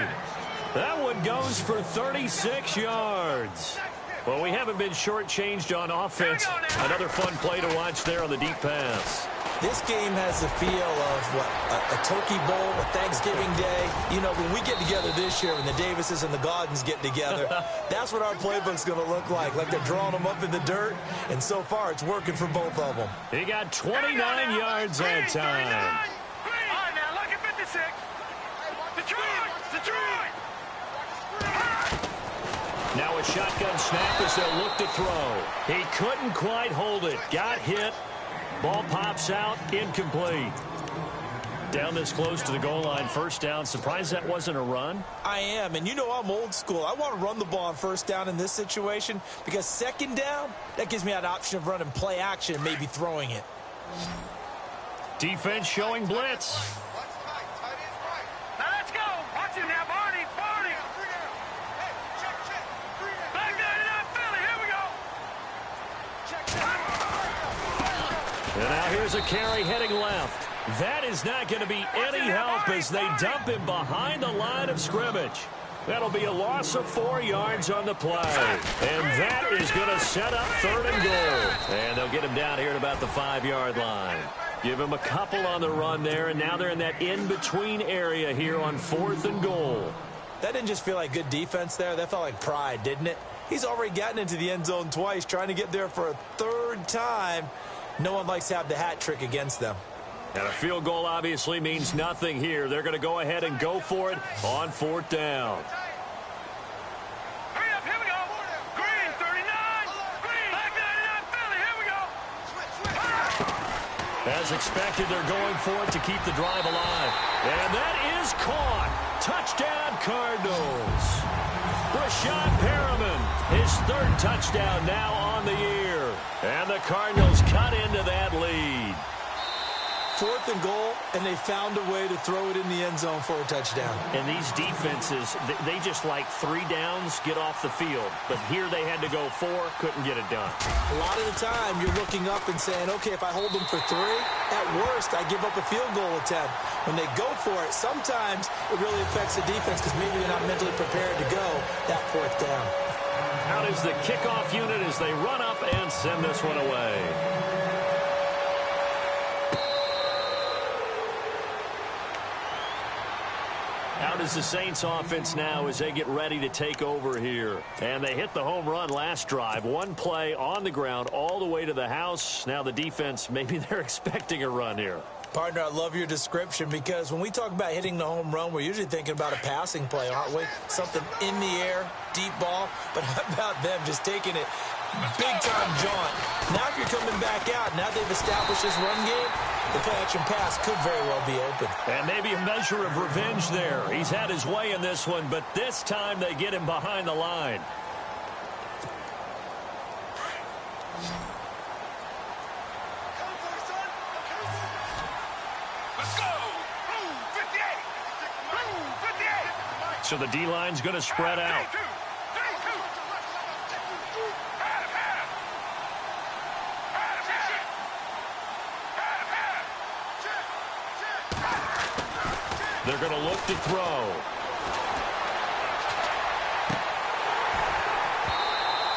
That one goes for 36 yards. Well, we haven't been shortchanged on offense. Another fun play to watch there on the deep pass. This game has the feel of, a Turkey Bowl, a Thanksgiving Day. You know, when we get together this year, when the Davises and the Gaudens get together, that's what our playbook's going to look like. Like they're drawing them up in the dirt, and so far it's working for both of them. He got 29 yards that time. All right, now, lucky 56. Detroit. Now a shotgun snap as they'll look to throw. He couldn't quite hold it. Got hit. Ball pops out, incomplete. Down this close to the goal line, 1st down. Surprised that wasn't a run? I am, and you know I'm old school. I want to run the ball on 1st down in this situation because 2nd down, that gives me an option of running play action and maybe throwing it. Defense showing blitz. Now let's go. Watch him now, Barney. Black 99 Philly, here we go. And now here's a carry heading left. That is not going to be any help as they dump him behind the line of scrimmage. That'll be a loss of 4 yards on the play. And that is going to set up 3rd and goal. And they'll get him down here at about the 5-yard line. Give him a couple on the run there, and now they're in that in-between area here on 4th and goal. That didn't just feel like good defense there. That felt like pride, didn't it? He's already gotten into the end zone twice, trying to get there for a 3rd time. No one likes to have the hat trick against them. And a field goal obviously means nothing here. They're going to go ahead and go for it on 4th down. As expected, they're going for it to keep the drive alive. And that is caught. Touchdown, Cardinals. Rashad Perriman, his third touchdown now on the year. And the Cardinals cut into that lead. 4th and goal, and they found a way to throw it in the end zone for a touchdown. And these defenses, they just like 3 downs, get off the field. But here they had to go 4, couldn't get it done. A lot of the time, you're looking up and saying, okay, if I hold them for 3, at worst, I give up a field goal attempt. When they go for it, sometimes it really affects the defense because maybe they're not mentally prepared to go that 4th down. Out is the kickoff unit as they run up and send this one away. Out is the Saints offense now as they get ready to take over here. And they hit the home run last drive. 1 play on the ground all the way to the house. Now the defense, maybe they're expecting a run here. Partner, I love your description because when we talk about hitting the home run, we're usually thinking about a passing play, aren't we? Something in the air, deep ball. But how about them just taking it big-time jaunt? Now if you're coming back out, now they've established this run game, the play-action pass could very well be open. And maybe a measure of revenge there. He's had his way in this one, but this time they get him behind the line. Let's go! Blue 58! Blue 58! So the D-line's going to spread out. They're going to look to throw.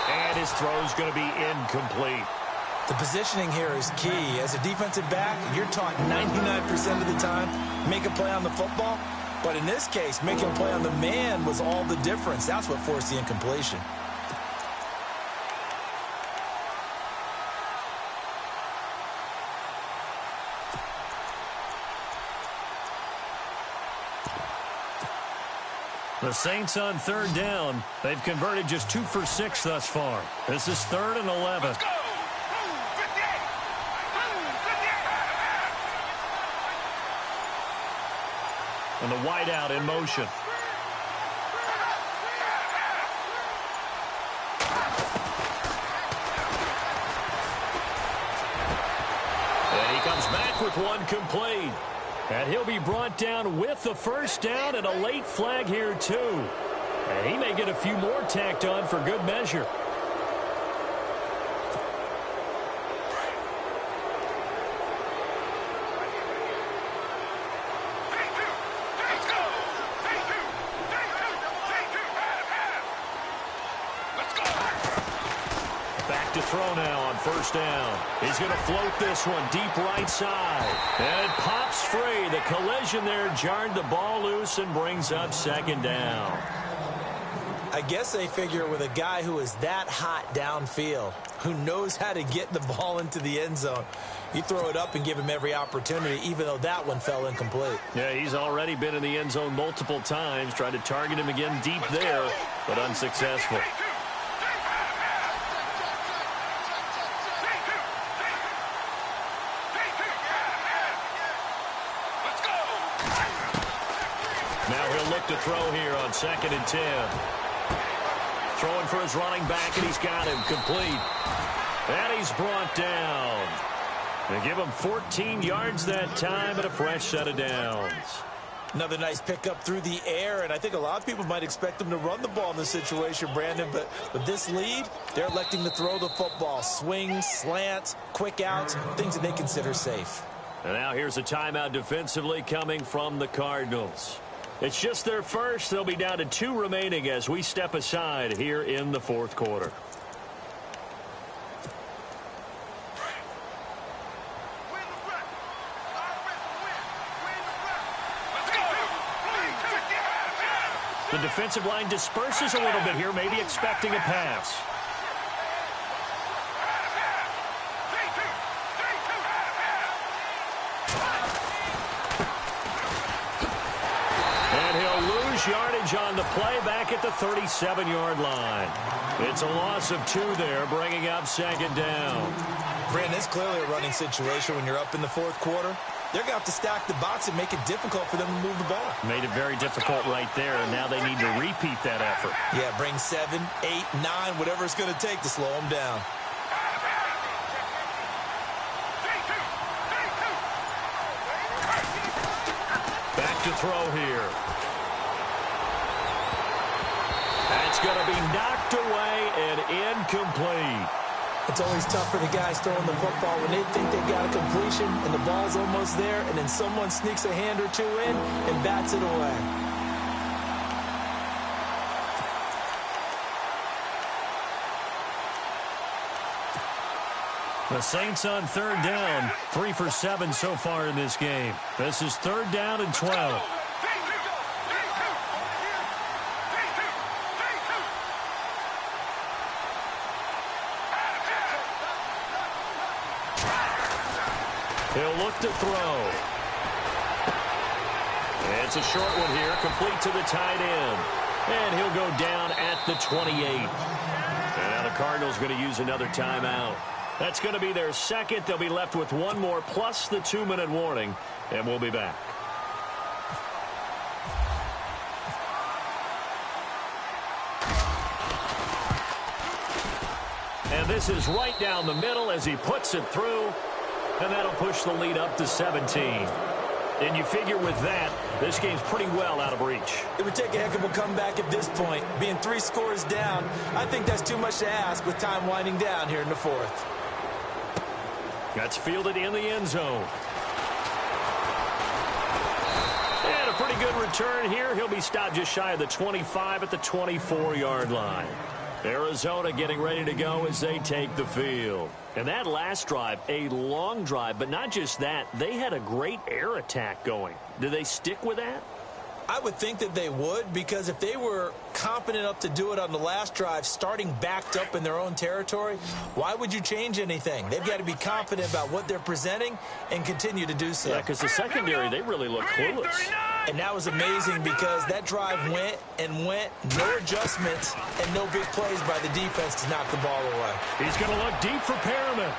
And his throw's going to be incomplete. The positioning here is key. As a defensive back, you're taught 99% of the time, make a play on the football. But in this case, making a play on the man was all the difference. That's what forced the incompletion. The Saints on 3rd down. They've converted just 2 for 6 thus far. This is 3rd and 11. Let's go! Blue 58! Blue 58! And the wideout in motion. And he comes back with one complete. And he'll be brought down with the first down and a late flag here, too. And he may get a few more tacked on for good measure. Back to throw now on 1st down. He's going to float this one deep right side. And it pops free. The collision there jarred the ball loose and brings up 2nd down. I guess they figure with a guy who is that hot downfield, who knows how to get the ball into the end zone, you throw it up and give him every opportunity, even though that one fell incomplete. Yeah, he's already been in the end zone multiple times, tried to target him again deep there, but unsuccessful. Now he'll look to throw here on 2nd and 10. Throwing for his running back, and he's got him complete. And he's brought down. They give him 14 yards that time and a fresh set of downs. Another nice pickup through the air, and I think a lot of people might expect them to run the ball in this situation, Brandon, but with this lead, they're electing to throw the football. Swings, slants, quick outs, things that they consider safe. And now here's a timeout defensively coming from the Cardinals. It's just their first. They'll be down to 2 remaining as we step aside here in the 4th quarter. The defensive line disperses a little bit here, maybe expecting a pass. yardage on the play back at the 37-yard line. It's a loss of 2 there, bringing up second down. Brandon, it's clearly a running situation when you're up in the fourth quarter. They're going to have to stack the box and make it difficult for them to move the ball. Made it very difficult right there, and now they need to repeat that effort. Yeah, bring 7, 8, 9, whatever it's going to take to slow them down. Back to throw here. That's going to be knocked away and incomplete. It's always tough for the guys throwing the football when they think they've got a completion and the ball's almost there, and then someone sneaks a hand or two in and bats it away. The Saints on third down, 3 for 7 so far in this game. This is third down and 12. He'll look to throw. It's a short one here, complete to the tight end. And he'll go down at the 28. And now the Cardinals going to use another timeout. That's going to be their second. They'll be left with one more plus the 2-minute warning. And we'll be back. And this is right down the middle as he puts it through. And that'll push the lead up to 17. And you figure with that, this game's pretty well out of reach. It would take a heck of a comeback at this point. Being 3 scores down, I think that's too much to ask with time winding down here in the fourth. That's fielded in the end zone. And a pretty good return here. He'll be stopped just shy of the 25 at the 24-yard line. Arizona getting ready to go as they take the field. And that last drive, a long drive, but not just that. They had a great air attack going. Do they stick with that? I would think that they would, because if they were competent enough to do it on the last drive, starting backed up in their own territory, why would you change anything? They've got to be confident about what they're presenting and continue to do so. Yeah, because the secondary, they really look clueless. And that was amazing because that drive went and went, no adjustments, and no big plays by the defense to knock the ball away. He's going to look deep for Perriman.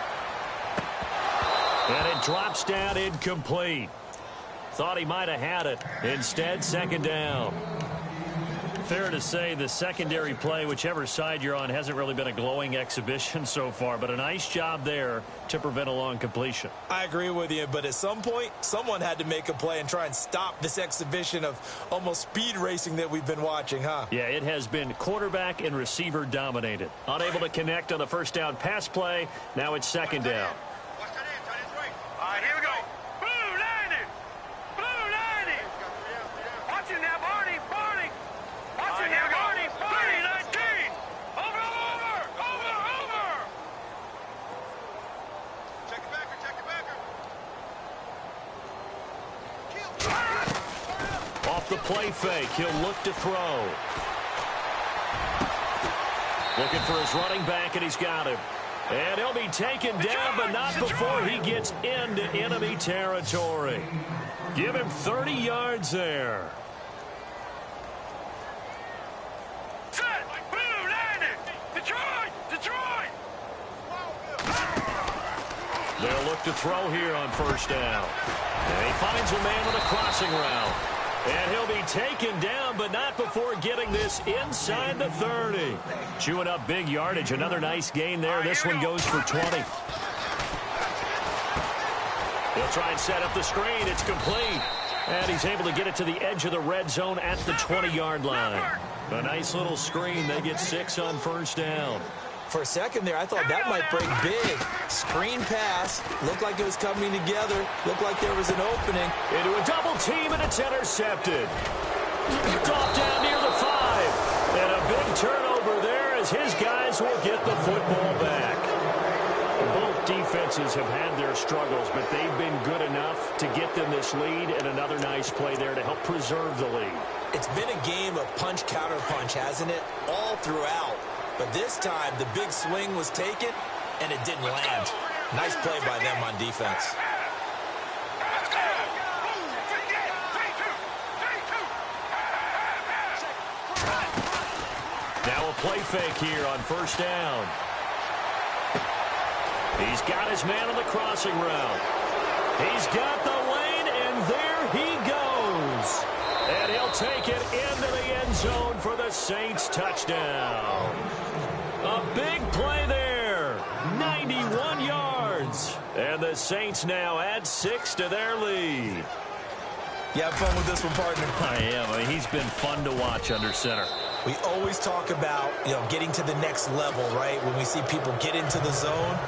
And it drops down incomplete. Thought he might have had it. Instead, second down. Fair to say the secondary play, whichever side you're on, hasn't really been a glowing exhibition so far, but a nice job there to prevent a long completion. I agree with you, but at some point, someone had to make a play and try and stop this exhibition of almost speed racing that we've been watching, huh? Yeah, it has been quarterback and receiver dominated. Unable to connect on the first down pass play. Now it's second down. All right, here we go. Blue 90. Blue 90. Watch it now, Barney. Barney. Watch it now, Barney. Barney 19. Over. Check it backer. Off the play fake, he'll look to throw. Looking for his running back, and he's got him. And he'll be taken down, but not before he gets into enemy territory. Give him 30 yards there. Set. Blue 90. Detroit. They'll look to throw here on first down. And he finds a man with a crossing route. And he'll be taken down, but not before getting this inside the 30. Chewing up big yardage. Another nice gain there. This one goes for 20. He'll try and set up the screen. It's complete. And he's able to get it to the edge of the red zone at the 20-yard line. A nice little screen. They get 6 on first down. For a second there, I thought that might break big. Screen pass. Looked like it was coming together. Looked like there was an opening. Into a double team, and it's intercepted. Picked off down near the 5. And a big turnover there as his guys will get the football back. Both defenses have had their struggles, but they've been good enough to get them this lead, and another nice play there to help preserve the lead. It's been a game of punch-counter-punch, hasn't it? All throughout. But this time, the big swing was taken, and it didn't land. Nice play by them on defense. they'll play fake here on first down. He's got his man on the crossing route. He's got the lane, and there he goes. And he'll take it into the end zone for the Saints touchdown. A big play there. 91 yards. And the Saints now add 6 to their lead. You have fun with this one, partner? I am. I mean, he's been fun to watch under center. We always talk about, getting to the next level, right? When we see people get into the zone,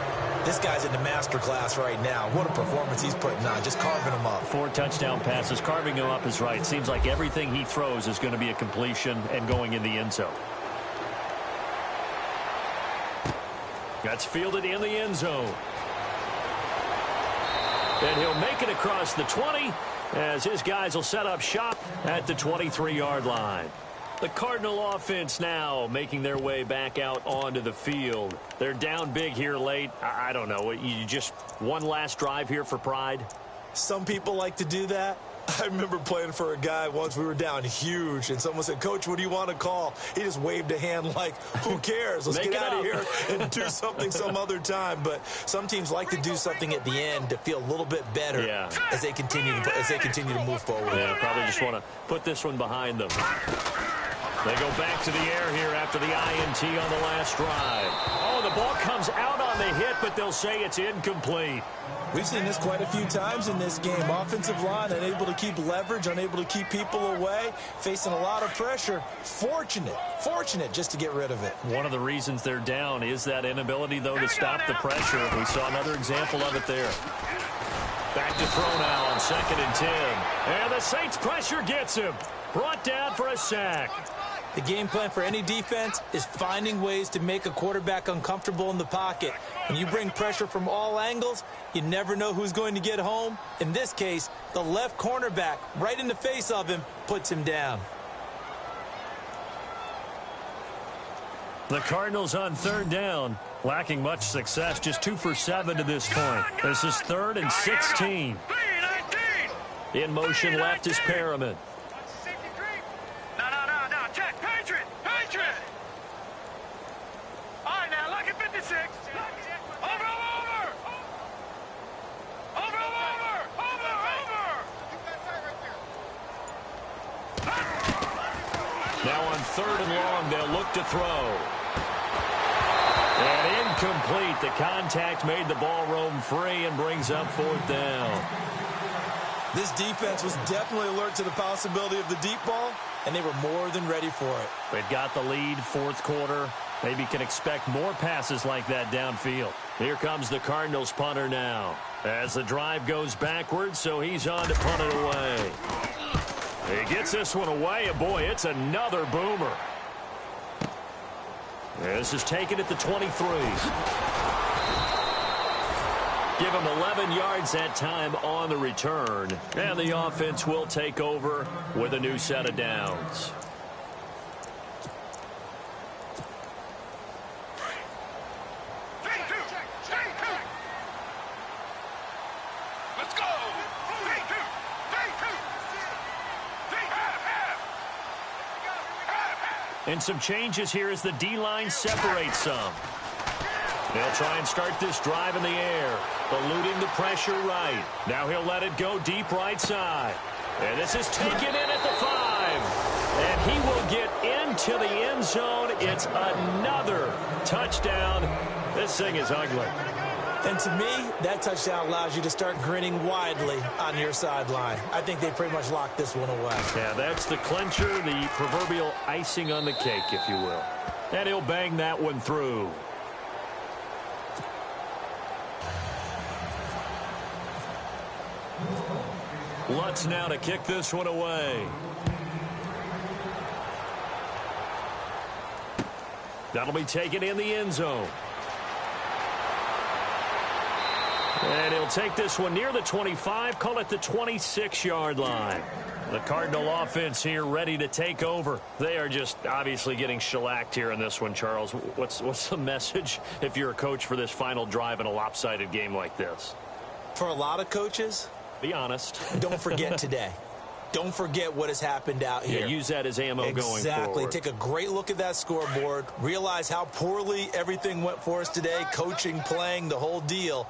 this guy's in the master class right now. What a performance he's putting on, just carving them up. 4 touchdown passes. Carving him up is right. Seems like everything he throws is going to be a completion and going in the end zone. That's fielded in the end zone. And he'll make it across the 20 as his guys will set up shop at the 23-yard line. The Cardinal offense now making their way back out onto the field. They're down big here late. I don't know. You just one last drive here for pride? Some people like to do that. I remember playing for a guy once. We were down huge, and someone said, "Coach, what do you want to call?" He just waved a hand like, who cares? Let's get out of here and do something some other time. But some teams like to do something at the end to feel a little bit better as they continue to move forward. Yeah, probably just want to put this one behind them. They go back to the air here after the INT on the last drive. Oh, the ball comes out on the hit, but they'll say it's incomplete. We've seen this quite a few times in this game. Offensive line unable to keep leverage, unable to keep people away, facing a lot of pressure. Fortunate just to get rid of it. One of the reasons they're down is that inability, though, to stop the pressure. We saw another example of it there. Back to throw now on 2nd and 10. And the Saints pressure gets him. Brought down for a sack. The game plan for any defense is finding ways to make a quarterback uncomfortable in the pocket. When you bring pressure from all angles, you never know who's going to get home. In this case, the left cornerback, right in the face of him, puts him down. The Cardinals on 3rd down, lacking much success, just 2 for 7 to this point. This is 3rd and 16. In motion left is Perriman. All right, now look at 56. Over. Now on 3rd and long, they'll look to throw. And incomplete. The contact made the ball roam free and brings up 4th down. This defense was definitely alert to the possibility of the deep ball, and they were more than ready for it. They've got the lead, 4th quarter. Maybe can expect more passes like that downfield. Here comes the Cardinals punter now. As the drive goes backwards, so he's on to punt it away. He gets this one away, and boy, it's another boomer. This is taken at the 23. Give him 11 yards that time on the return. And the offense will take over with a new set of downs. Let's go. And some changes here as the D-line separates some. They'll try and start this drive in the air, eluding the pressure right. Now he'll let it go deep right side. And this is taken in at the 5. And he will get into the end zone. It's another touchdown. This thing is ugly. And to me, that touchdown allows you to start grinning widely on your sideline. I think they pretty much locked this one away. Yeah, that's the clincher, the proverbial icing on the cake, if you will. And he'll bang that one through. Lutz now to kick this one away. That'll be taken in the end zone. And he'll take this one near the 25, call it the 26-yard line. The Cardinal offense here ready to take over. They are just obviously getting shellacked here in this one, Charles. What's the message if you're a coach for this final drive in a lopsided game like this? For a lot of coaches, be honest. Don't forget today. don't forget what has happened out here. Yeah, use that as ammo going forward. Exactly. Take a great look at that scoreboard. Realize how poorly everything went for us today, coaching, playing, the whole deal.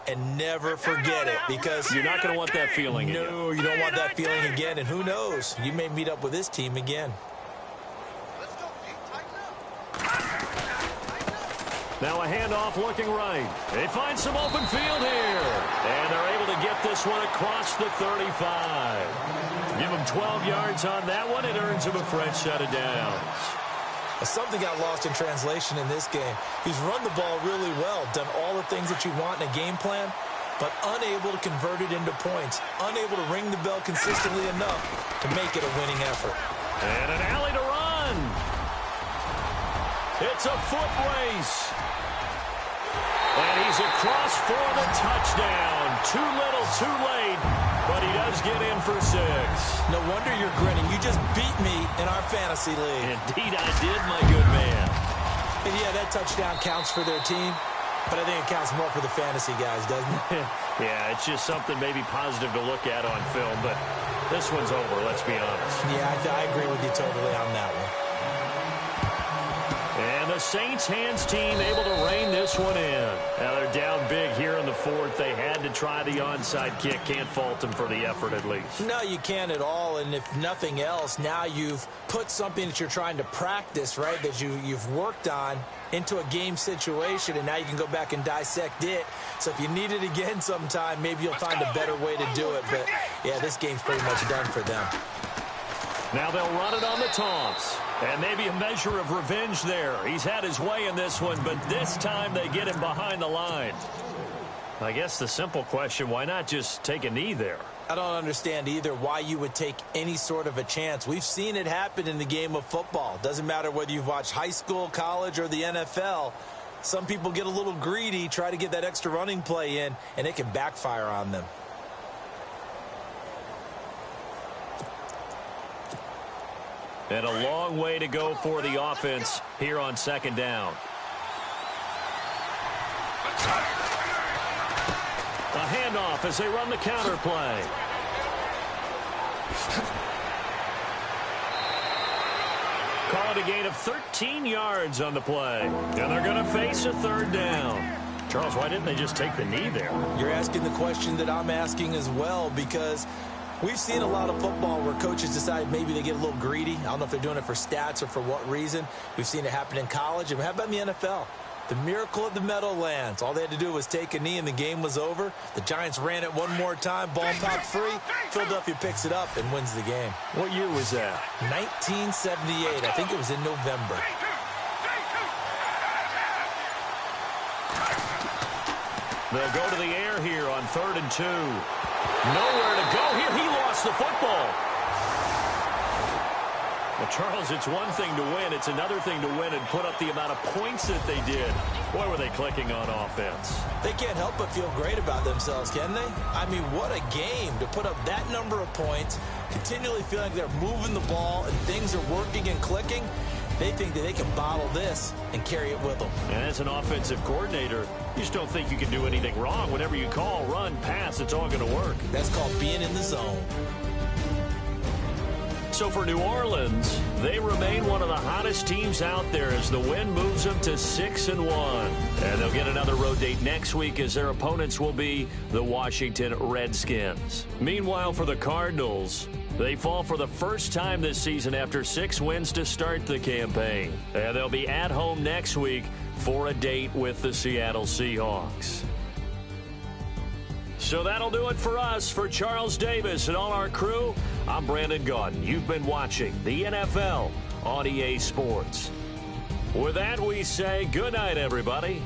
And never forget it, because you're not going to want that feeling again. No, you don't want that feeling again. And who knows? You may meet up with this team again. Now a handoff looking right. They find some open field here. And they're able to get this one across the 35. Give them 12 yards on that one. It earns him a fresh set of downs. Something got lost in translation in this game. He's run the ball really well, done all the things that you want in a game plan, but unable to convert it into points, unable to ring the bell consistently enough to make it a winning effort. And an alley to run. It's a foot race. And he's across for the touchdown. Too little, too late, but he does get in for 6. No wonder you're grinning. You just beat me in our fantasy league. Indeed I did, my good man. And yeah, that touchdown counts for their team, but I think it counts more for the fantasy guys, doesn't it? Yeah, it's just something maybe positive to look at on film, but this one's over, let's be honest. Yeah, I agree with you totally on that one. And the Saints hands team able to rein this one in. Now they're down big here in the 4th. They had to try the onside kick. Can't fault them for the effort at least. No, you can't at all. And if nothing else, now you've put something that you're trying to practice, right, that you've worked on into a game situation, and now you can go back and dissect it. So if you need it again sometime, maybe you'll find a better way to do it. But, yeah, this game's pretty much done for them. Now they'll run it on the taunts. And maybe a measure of revenge there. He's had his way in this one, but this time they get him behind the line. I guess the simple question, why not just take a knee there? I don't understand either why you would take any sort of a chance. We've seen it happen in the game of football. Doesn't matter whether you've watched high school, college, or the NFL. Some people get a little greedy, try to get that extra running play in, and it can backfire on them. And a long way to go for the offense here on 2nd down. A handoff as they run the counter play. Call it a gain of 13 yards on the play. And they're going to face a 3rd down. Charles, why didn't they just take the knee there? You're asking the question that I'm asking as well, because we've seen a lot of football where coaches decide maybe they get a little greedy. I don't know if they're doing it for stats or for what reason. We've seen it happen in college. And how about in the NFL? The miracle of the Meadowlands. All they had to do was take a knee and the game was over. The Giants ran it one more time. Ball popped free. Philadelphia picks it up and wins the game. What year was that? 1978. I think it was in November. They'll go to the air here on 3rd and 2. Nowhere to go here. He lost the football. Well, Charles, it's one thing to win. It's another thing to win and put up the amount of points that they did. Boy, were they clicking on offense. They can't help but feel great about themselves, can they? I mean, what a game to put up that number of points, continually feeling like they're moving the ball and things are working and clicking. They think that they can bottle this and carry it with them. And as an offensive coordinator, you just don't think you can do anything wrong. Whatever you call, run, pass, it's all going to work. That's called being in the zone. So for New Orleans, they remain one of the hottest teams out there as the win moves them to 6-1. And they'll get another road date next week as their opponents will be the Washington Redskins. Meanwhile, for the Cardinals, they fall for the first time this season after 6 wins to start the campaign. And they'll be at home next week for a date with the Seattle Seahawks. So that'll do it for us. For Charles Davis and all our crew, I'm Brandon Gaudin. You've been watching the NFL on EA Sports. With that, we say good night, everybody.